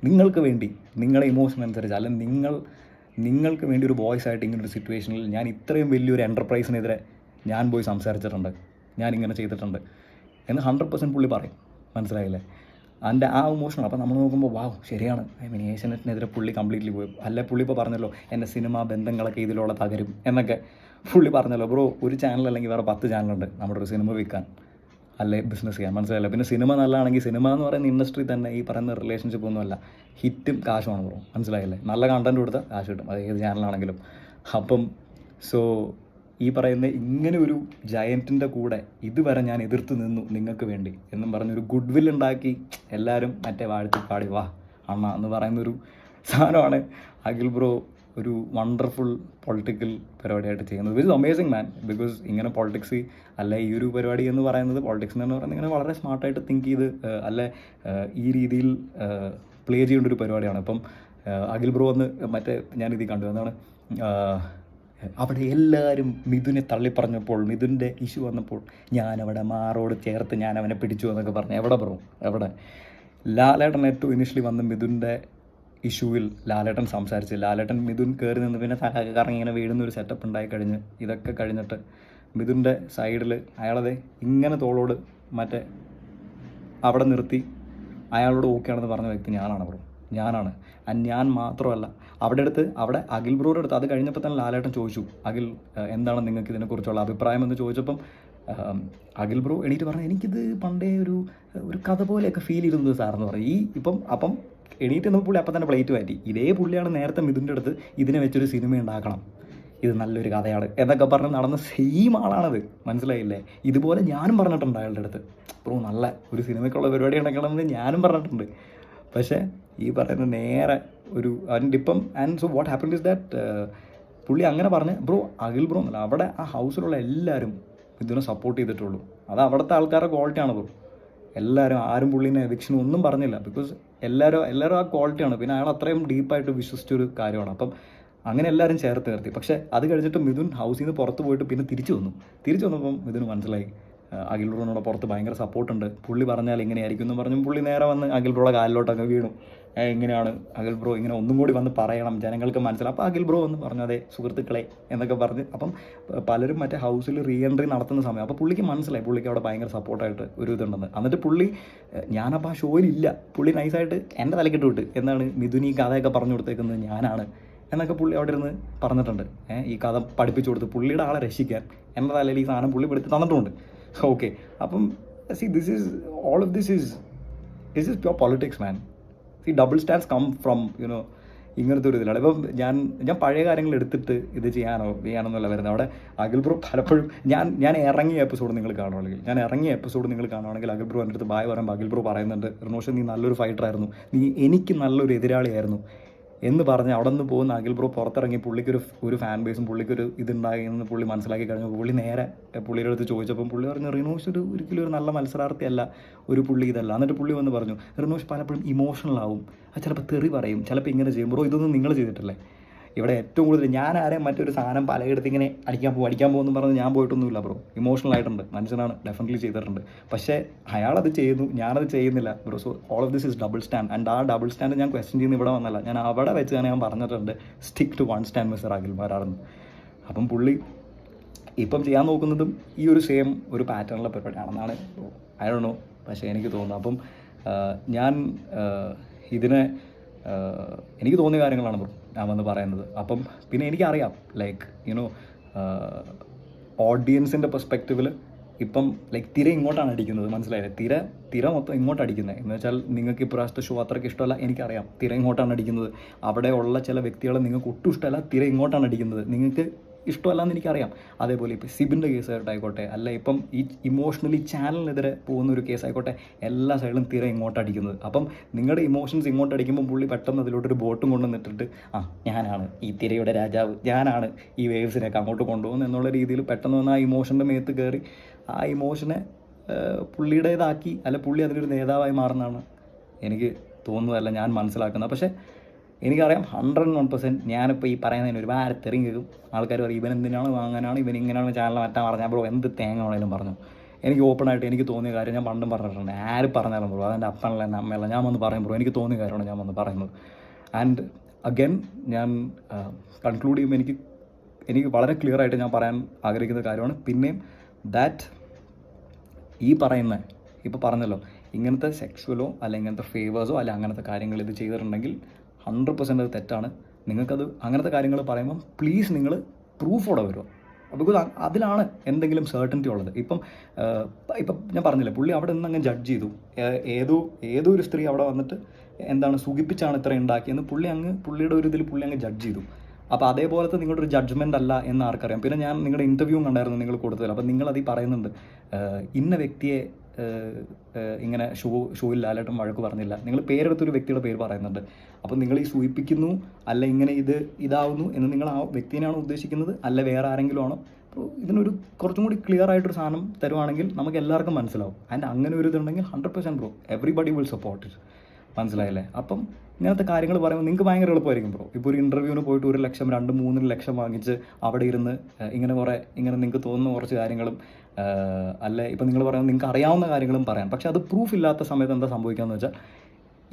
നിങ്ങൾക്ക് വേണ്ടി നിങ്ങളുടെ ഇമോഷൻ അനുസരിച്ച് അല്ലെങ്കിൽ നിങ്ങൾക്ക് വേണ്ടി ഒരു വോയിസ് ആയിട്ട് ഇങ്ങനൊരു സിറ്റുവേഷനിൽ ഞാൻ ഇത്രയും വലിയൊരു എൻ്റർപ്രൈസിനെതിരെ ഞാൻ പോയി സംസാരിച്ചിട്ടുണ്ട്, ഞാനിങ്ങനെ ചെയ്തിട്ടുണ്ട് എന്ന് 100% പുള്ളി പറയും, മനസ്സിലായില്ലേ? അതിൻ്റെ ആ ഇമോഷനാണ്. അപ്പോൾ നമ്മൾ നോക്കുമ്പോൾ വാവ് ശരിയാണ്. ഏഷ്യനെറ്റിനെതിരെ പുള്ളി കംപ്ലീറ്റ്ലി പോയി. പുള്ളി ഇപ്പോൾ പറഞ്ഞല്ലോ എൻ്റെ സിനിമാ ബന്ധങ്ങളൊക്കെ ഇതിലൂടെ തകരും എന്നൊക്കെ പുള്ളി പറഞ്ഞല്ലോ ബ്രോ. ഒരു ചാനൽ അല്ലെങ്കിൽ വേറെ 10 ചാനലുണ്ട് നമ്മുടെ ഒരു സിനിമ വിൽക്കാൻ അല്ലെ ബിസിനസ് ചെയ്യാൻ, മനസ്സിലായില്ല? പിന്നെ സിനിമ നല്ലതാണെങ്കിൽ സിനിമ എന്ന് പറയുന്ന ഇൻഡസ്ട്രി തന്നെ ഈ പറയുന്ന റിലേഷൻഷിപ്പ് ഒന്നുമല്ല, ഹിറ്റും കാശുമാണ് ബ്രോ, മനസ്സിലായില്ലേ? നല്ല കണ്ടൻറ്റ് കൊടുത്താൽ കാശ് കിട്ടും, അത് ഏത് ചാനലാണെങ്കിലും. അപ്പം സോ ഈ പറയുന്ന ഇങ്ങനെ ഒരു ജയൻറ്റിൻ്റെ കൂടെ ഇതുവരെ ഞാൻ എതിർത്ത് നിന്നു നിങ്ങൾക്ക് വേണ്ടി എന്നും പറഞ്ഞൊരു ഗുഡ് വിൽ ഉണ്ടാക്കി എല്ലാവരും വാഴ്ത്തിപ്പാടി വാ അണ്ണ എന്ന് പറയുന്നൊരു സാധനമാണ് അഖിൽ ബ്രോ ഒരു വണ്ടർഫുൾ പൊളിറ്റിക്കൽ പരിപാടിയായിട്ട് ചെയ്യുന്നത്. Which is amazing man. Because ഇങ്ങനെ പൊളിറ്റിക്സ് അല്ല ഈ ഒരു പരിപാടി എന്ന് പറയുന്നത്, പൊളിറ്റിക്സ് എന്ന് പറയുന്നത് ഇങ്ങനെ വളരെ സ്മാർട്ടായിട്ട് തിങ്ക് ചെയ്ത് ഈ രീതിയിൽ പ്ലേ ചെയ്യേണ്ട ഒരു പരിപാടിയാണ്. അപ്പം അഖിൽ ബ്രോ വന്ന് ഞാനിതിൽ കണ്ടു എന്താണ് അവിടെ എല്ലാവരും മിഥുനെ തള്ളിപ്പറഞ്ഞപ്പോൾ, മിഥുൻ്റെ ഇഷ്യൂ വന്നപ്പോൾ ഞാനവിടെ മാറോട് ചേർത്ത് ഞാൻ അവനെ പിടിച്ചു എന്നൊക്കെ പറഞ്ഞു. എവിടെ ബ്രോ, എവിടെ? ലാലേട്ടൻ ഏറ്റവും ഇനിഷ്യലി വന്ന് മിഥുൻ്റെ ഇഷ്യൂവിൽ ലാലേട്ടൻ സംസാരിച്ച്, ലാലേട്ടൻ മിഥുൻ കയറി നിന്ന് പിന്നെ തലയൊക്കെ കറങ്ങി ഇങ്ങനെ വീഴുന്നൊരു സെറ്റപ്പ് ഉണ്ടായി കഴിഞ്ഞ് ഇതൊക്കെ കഴിഞ്ഞിട്ട് മിഥുൻ്റെ സൈഡിൽ അയാളതെ ഇങ്ങനെ തോളോട് മറ്റേ അവിടെ നിർത്തി അയാളോട് ഓക്കെ ആണെന്ന് പറഞ്ഞ വ്യക്തി ഞാനാണ് ബ്രോ, ഞാനാണ്. ആൻഡ് ഞാൻ മാത്രമല്ല, അവിടെ അഖിൽ ബ്രോയുടെ അടുത്ത് അത് കഴിഞ്ഞപ്പോൾ തന്നെ ലാലേട്ടൻ ചോദിച്ചു, അഖിൽ എന്താണ് നിങ്ങൾക്ക് ഇതിനെക്കുറിച്ചുള്ള അഭിപ്രായം എന്ന് ചോദിച്ചപ്പം അഖിൽ ബ്രോ എണീറ്റ് പറഞ്ഞു, എനിക്കിത് പണ്ടേ ഒരു കഥ പോലെയൊക്കെ ഫീൽ ചെയ്തിരുന്നത് സാറെന്ന് പറയും. അപ്പം എണീറ്റ് നിന്ന് പുള്ളി അപ്പം തന്നെ പ്ലേറ്റ് മാറ്റി. ഇതേ പുള്ളിയാണ് നേരത്തെ മിഥുൻ്റെ അടുത്ത് ഇതിനെ വെച്ചൊരു സിനിമ ഉണ്ടാക്കണം, ഇത് നല്ലൊരു കഥയാണ് എന്നൊക്കെ പറഞ്ഞ് നടന്ന സെയിം ആളാണത്, മനസ്സിലായില്ലേ? ഇതുപോലെ ഞാനും പറഞ്ഞിട്ടുണ്ട് അയാളുടെ അടുത്ത്, ബ്രോ നല്ല ഒരു സിനിമയ്ക്കുള്ള പരിപാടി ഉണ്ടാക്കണമെന്ന് ഞാനും പറഞ്ഞിട്ടുണ്ട്. പക്ഷേ ഈ പറയുന്ന നേരെ അതിൻ്റെ ഇപ്പം and so what happen is that പുള്ളി അങ്ങനെ പറഞ്ഞ് അഖിൽ ബ്രോ എന്നല്ല, അവിടെ ആ ഹൗസിലുള്ള എല്ലാവരും ഇതിനെ സപ്പോർട്ട് ചെയ്തിട്ടുള്ളൂ. അത് അവിടുത്തെ ആൾക്കാരുടെ ക്വാളിറ്റിയാണ് ബ്രോ. എല്ലാവരും ആരും പുള്ളീനെ എവിക്ഷനും ഒന്നും പറഞ്ഞില്ല, ബിക്കോസ് എല്ലാവരും ആ ക്വാളിറ്റിയാണ്. പിന്നെ അയാൾ അത്രയും ഡീപ്പായിട്ട് വിശ്വസിച്ചൊരു കാര്യമാണ്. അപ്പം അങ്ങനെ എല്ലാവരും ചേർത്ത് നിർത്തി. പക്ഷേ അത് കഴിഞ്ഞിട്ട് മിഥുൻ ഹൗസിൽ നിന്ന് പുറത്ത് പോയിട്ട് പിന്നെ തിരിച്ചു വന്നപ്പം മിഥുന് മനസ്സിലായി അഖിൽ ബ്രോനോട് പുറത്ത് ഭയങ്കര സപ്പോർട്ടുണ്ട്, പുള്ളി പറഞ്ഞാൽ ഇങ്ങനെയായിരിക്കും എന്ന് പറഞ്ഞു പുള്ളി നേരെ വന്ന് അഖിൽ ബ്രോയുടെ കാലിലോട്ടൊക്കെ വീണു. എങ്ങനെയാണ് അഖിൽ ബ്രോ ഇങ്ങനെ ഒന്നും കൂടി വന്ന് പറയണം, ജനങ്ങൾക്ക് മനസ്സിലാവും. അപ്പോൾ അഖിൽ ബ്രോ എന്ന് പറഞ്ഞു, അതെ സുഹൃത്തുക്കളെ എന്നൊക്കെ പറഞ്ഞ്. അപ്പം പലരും മറ്റേ ഹൗസിൽ റീ എൻട്രി നടത്തുന്ന സമയം അപ്പോൾ പുള്ളിക്ക് മനസ്സിലായി പുള്ളിക്ക് അവിടെ ഭയങ്കര സപ്പോർട്ടായിട്ട് ഒരു ഇതുണ്ടെന്ന്. എന്നിട്ട് പുള്ളി ഞാനപ്പോൾ ആ ഷോയിലില്ല, പുള്ളി നൈസായിട്ട് എൻ്റെ തലക്കിട്ട് വിട്ട് എന്താണ് മിഥുൻ ഈ കഥയൊക്കെ പറഞ്ഞു കൊടുത്തേക്കുന്നത് ഞാനാണ് എന്നൊക്കെ പുള്ളി അവിടെ ഇരുന്ന് പറഞ്ഞിട്ടുണ്ട്. ഈ കഥ പഠിപ്പിച്ചു കൊടുത്ത് പുള്ളിയുടെ ആളെ രക്ഷിക്കാൻ എൻ്റെ തലയിൽ ഈ സാധനം പുള്ളി പെടുത്തി തന്നിട്ടുണ്ട്. ഓക്കെ, അപ്പം this is all of this is pure politics man. Double stands come from ഇങ്ങനത്തെ ഒരു ഇതിലാണ്. ഇപ്പം ഞാൻ പഴയ കാര്യങ്ങൾ എടുത്തിട്ട് ഇത് ചെയ്യാനൊന്നുമല്ല വരുന്നത്. അവിടെ അഖിൽ ബ്രോ പലപ്പോഴും ഞാൻ ഇറങ്ങിയ എപ്പിസോഡ് നിങ്ങൾ കാണുവാണെങ്കിൽ അഖിൽ ബ്രോ എൻ്റെ അടുത്ത് ബായ് പറയുമ്പോൾ അഖിൽ ബ്രോ പറയുന്നുണ്ട്, റിനോഷ് നീ നല്ലൊരു ഫൈറ്ററായിരുന്നു, നീ എനിക്ക് നല്ലൊരു എതിരാളിയായിരുന്നു എന്ന് പറഞ്ഞ് അവിടെ നിന്ന് പോകുന്ന അഖിൽ ബ്രോ പുറത്തിറങ്ങി പുള്ളിക്കൊരു ഫാൻ ബേസും പുള്ളിക്കൊരു ഇതുണ്ടായി എന്ന് പുള്ളി മനസ്സിലാക്കി കഴിഞ്ഞപ്പോൾ പുള്ളി നേരെ പുള്ളിയുടെ അടുത്ത് ചോദിച്ചപ്പം പുള്ളി പറഞ്ഞു, റിനോഷ് ഒരിക്കലും ഒരു നല്ല മത്സരാർത്ഥിയല്ല, ഒരു പുള്ളി ഇതല്ല. എന്നിട്ട് പുള്ളി വന്ന് പറഞ്ഞു, റിനോഷ് പലപ്പോഴും ഇമോഷണൽ ആവും, അത് ചിലപ്പോൾ തെറി പറയും, ചിലപ്പോൾ ഇങ്ങനെ ചെയ്യും. ബ്രോ ഇതൊന്നും നിങ്ങൾ ചെയ്തിട്ടില്ലേ? ഇവിടെ ഏറ്റവും കൂടുതൽ ഞാൻ ആരെയും മറ്റൊരു സാധനം പലയിടത്ത് ഇങ്ങനെ അടിക്കാൻ പോകുമെന്ന് പറഞ്ഞ് ഞാൻ പോയിട്ടൊന്നുമില്ല ബ്രോ. ഇമോഷണൽ ആയിട്ടുണ്ട്, മനുഷ്യനാണ്, ഡെഫിനറ്റ്ലി ചെയ്തിട്ടുണ്ട്. പക്ഷേ അയാളത് ചെയ്യുന്നു, ഞാനത് ചെയ്യുന്നില്ല bro. So all of this is double stand. And ആ ഡബിൾ സ്റ്റാൻഡ് ഞാൻ ക്വസ്റ്റ്യൻ ചെയ്യുന്ന ഇവിടെ വന്നല്ല, ഞാൻ അവിടെ വെച്ച് തന്നെ ഞാൻ പറഞ്ഞിട്ടുണ്ട്, stick to one stand mister Akhil മാരാണെന്ന്. അപ്പം പുള്ളി ഇപ്പം ചെയ്യാൻ നോക്കുന്നതും ഈ ഒരു സെയിം ഒരു പാറ്റേണിലെ പരിപാടിയാണെന്നാണ് ഐ ഡോണ്ട് നോ, പക്ഷേ എനിക്ക് തോന്നുന്നു. അപ്പം ഞാൻ ഇതിനെ എനിക്ക് തോന്നിയ കാര്യങ്ങളാണ് ബ്രോ ഞാൻ വന്ന് പറയുന്നത്. അപ്പം പിന്നെ എനിക്കറിയാം ലൈക്ക് ഓഡിയൻസിൻ്റെ പെർസ്പെക്റ്റീവിൽ ഇപ്പം ലൈക്ക് തിര ഇങ്ങോട്ടാണ് അടിക്കുന്നത്, മനസ്സിലായില്ലേ? തിര മൊത്തം ഇങ്ങോട്ട് അടിക്കുന്നത് എന്ന് വെച്ചാൽ നിങ്ങൾക്ക് ഇപ്രാവശ്യത്തെ ഷോ അത്രയ്ക്ക് ഇഷ്ടമല്ല, എനിക്കറിയാം. തിര ഇങ്ങോട്ടാണ് അടിക്കുന്നത്. അവിടെ ഉള്ള ചില വ്യക്തികളെ നിങ്ങൾക്ക് ഒട്ടും ഇഷ്ടമല്ല, തിര ഇങ്ങോട്ടാണ് അടിക്കുന്നത്. നിങ്ങൾക്ക് ഇഷ്ടമല്ലാന്ന് എനിക്കറിയാം. അതേപോലെ ഇപ്പോൾ സിബിൻ്റെ കേസായിട്ടായിക്കോട്ടെ, അല്ല ഇപ്പം ഈ ഇമോഷണലി ചാനലിനെതിരെ പോകുന്ന ഒരു കേസായിക്കോട്ടെ, എല്ലാ സൈഡിലും തിര ഇങ്ങോട്ടടിക്കുന്നത്. അപ്പം നിങ്ങളുടെ ഇമോഷൻസ് ഇങ്ങോട്ടടിക്കുമ്പോൾ പുള്ളി പെട്ടെന്ന് അതിലോട്ടൊരു ബോട്ടും കൊണ്ടുവന്നിട്ടിട്ട് ഞാനാണ് ഈ തിരയുടെ രാജാവ്, ഞാനാണ് ഈ വേവ്സിനൊക്കെ അങ്ങോട്ട് കൊണ്ടുപോകുന്നത് എന്നുള്ള രീതിയിൽ പെട്ടെന്ന് വന്ന് ആ ഇമോഷൻ്റെ മേത്ത് കയറി ആ ഇമോഷനെ പുള്ളിയുടേതാക്കി, അല്ല പുള്ളി അതിലൊരു നേതാവായി മാറുന്നതാണ് എനിക്ക് തോന്നുന്നതല്ല ഞാൻ മനസ്സിലാക്കുന്നത്. പക്ഷേ എനിക്കറിയാം 101% ഞാനിപ്പോൾ ഈ പറയുന്നതിന് ഒരുപാട് തെറിയും കേൾക്കും. ആൾക്കാർ പറയും ഇവൻ എന്തിനാണ് വാങ്ങാനാണ്, ഇവൻ ഇങ്ങനെയാണ് ചാനൽ മാറ്റാൻ പറഞ്ഞാൽ ബ്രോ എന്ത് തേങ്ങ വേണേലും പറഞ്ഞു. എനിക്ക് ഓപ്പണായിട്ട് എനിക്ക് തോന്നിയ കാര്യം ഞാൻ പണ്ടും പറഞ്ഞിട്ടുണ്ട്. ആര് പറഞ്ഞാലും ബ്രോ, അതെൻ്റെ അപ്പനല്ല എൻ്റെ അമ്മയല്ല, ഞാൻ വന്ന് പറയും ബ്രോ, എനിക്ക് തോന്നിയ കാര്യമാണ് ഞാൻ വന്ന് പറയുന്നത്. ആൻഡ് അഗൈൻ ഞാൻ കൺക്ലൂഡ് ചെയ്യുമ്പോൾ എനിക്ക് വളരെ ക്ലിയർ ആയിട്ട് ഞാൻ പറയാൻ ആഗ്രഹിക്കുന്ന കാര്യമാണ് പിന്നെയും ദാറ്റ് ഈ പറയുന്ന ഇപ്പോൾ പറഞ്ഞല്ലോ ഇങ്ങനത്തെ സെക്സ്വലോ അല്ല ഇങ്ങനത്തെ ഫേവേഴ്സോ അല്ല അങ്ങനത്തെ കാര്യങ്ങൾ ഇത് ചെയ്തിട്ടുണ്ടെങ്കിൽ 100% അത് തെറ്റാണ്. നിങ്ങൾക്കത് അങ്ങനത്തെ കാര്യങ്ങൾ പറയുമ്പം പ്ലീസ് നിങ്ങൾ പ്രൂഫോടെ വരുമോ, ബിക്കോസ് അതിലാണ് എന്തെങ്കിലും സെർട്ടനിറ്റി ഉള്ളത്. ഇപ്പം ഞാൻ പറഞ്ഞില്ലേ പുള്ളി അവിടെ നിന്ന് അങ്ങ് ജഡ്ജ് ചെയ്തു, ഏതോ ഒരു സ്ത്രീ അവിടെ വന്നിട്ട് എന്താണ് സുഖിപ്പിച്ചാണ് ഇത്ര ഉണ്ടാക്കിയെന്ന് പുള്ളിയുടെ ഒരു ഇതിൽ പുള്ളി അങ്ങ് ജഡ്ജ് ചെയ്തു. അപ്പോൾ അതേപോലത്തെ നിങ്ങളുടെ ഒരു ജഡ്ജ്മെൻ്റ് അല്ല എന്ന് ആർക്കറിയാം. പിന്നെ ഞാൻ നിങ്ങളുടെ ഇൻ്റർവ്യൂ കണ്ടായിരുന്നു നിങ്ങൾ കൊടുത്തതിൽ. അപ്പോൾ നിങ്ങളത് പറയുന്നുണ്ട് ഇന്ന വ്യക്തിയെ ഇങ്ങനെ ഷോയിൽ ലാലേട്ടൻ വഴക്ക് പറഞ്ഞില്ല, നിങ്ങൾ പേരെടുത്തൊരു വ്യക്തിയുടെ പേര് പറയുന്നുണ്ട്. അപ്പോൾ നിങ്ങൾ ഈ സൂചിപ്പിക്കുന്നു അല്ല ഇങ്ങനെ ഇതാവുന്നു എന്ന് നിങ്ങൾ ആ വ്യക്തിനെയാണോ ഉദ്ദേശിക്കുന്നത് അല്ല വേറെ ആരെങ്കിലും ആണോ? അപ്പോൾ ഇതിനൊരു കുറച്ചും കൂടി ക്ലിയർ ആയിട്ടൊരു സാധനം തരുവാണെങ്കിൽ നമുക്ക് എല്ലാവർക്കും മനസ്സിലാവും. ആൻഡ് അങ്ങനെ ഒരു ഇതുണ്ടെങ്കിൽ 100% bro everybody will support it. മനസ്സിലായില്ലേ? അപ്പം ഇങ്ങനത്തെ കാര്യങ്ങൾ പറയുമ്പോൾ നിങ്ങൾക്ക് ഭയങ്കര എളുപ്പമായിരിക്കും ബ്രോ. ഇപ്പോൾ ഒരു ഇൻ്റർവ്യൂവിന് പോയിട്ട് 1 ലക്ഷം 2, 3 ലക്ഷം വാങ്ങിച്ച് അവിടെ ഇരുന്ന് ഇങ്ങനെ നിങ്ങൾക്ക് തോന്നുന്ന കുറച്ച് കാര്യങ്ങളും അല്ലെ ഇപ്പം നിങ്ങൾ പറയുന്നത് നിങ്ങൾക്ക് അറിയാവുന്ന കാര്യങ്ങളും പറയാം. പക്ഷേ അത് പ്രൂഫ് ഇല്ലാത്ത സമയത്ത് എന്താ സംഭവിക്കുകയെന്ന് വെച്ചാൽ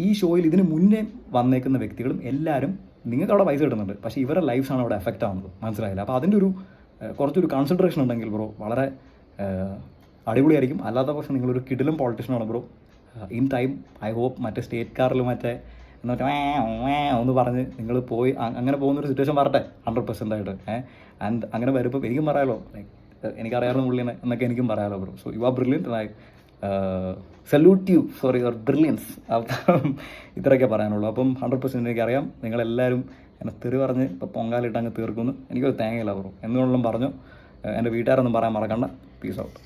ഈ ഷോയിൽ ഇതിന് മുന്നേ വന്നേക്കുന്ന വ്യക്തികളും എല്ലാവരും നിങ്ങൾക്ക് അവിടെ പൈസ കിട്ടുന്നുണ്ട്, പക്ഷേ ഇവരുടെ ലൈഫ്സാണ് അവിടെ എഫക്റ്റ് ആവുന്നത്. മനസ്സിലായില്ല? അപ്പോൾ അതിൻ്റെ ഒരു കുറച്ചൊരു കൺസിഡറേഷൻ ഉണ്ടെങ്കിൽ ബ്രോ വളരെ അടിപൊളിയായിരിക്കും. അല്ലാത്ത പക്ഷം നിങ്ങളൊരു കിടിലം പൊളിറ്റീഷ്യനാണ് bro. In time I hope മറ്റേ സ്റ്റേറ്റ് കാറിൽ എന്നിട്ട് ഒന്ന് പറഞ്ഞ് നിങ്ങൾ പോയി അങ്ങനെ പോകുന്നൊരു സിറ്റുവേഷൻ വരട്ടെ 100% ആയിട്ട്. ആൻഡ് അങ്ങനെ വരുമ്പോൾ എനിക്കും പറയാമല്ലോ, ലൈക്ക് എനിക്കറിയാവുന്ന പുള്ളിനെ എന്നൊക്കെ എനിക്കും പറയാമല്ലോ bro. So you are brilliant and I salute you for your brilliance. അപ്പം ഇത്രയൊക്കെ പറയാനുള്ളൂ. അപ്പം 100% എനിക്കറിയാം നിങ്ങളെല്ലാവരും എന്നെ തെറി പറഞ്ഞ് ഇപ്പോൾ പൊങ്കാലിട്ട് അങ്ങ് തീർക്കുമെന്ന്. എനിക്കൊരു തേങ്ങയില്ല ബ്രോ. എന്തുകൊണ്ടും പറഞ്ഞു. എൻ്റെ വീട്ടുകാരൊന്നും പറയാൻ മറക്കണ്ട. Peace out.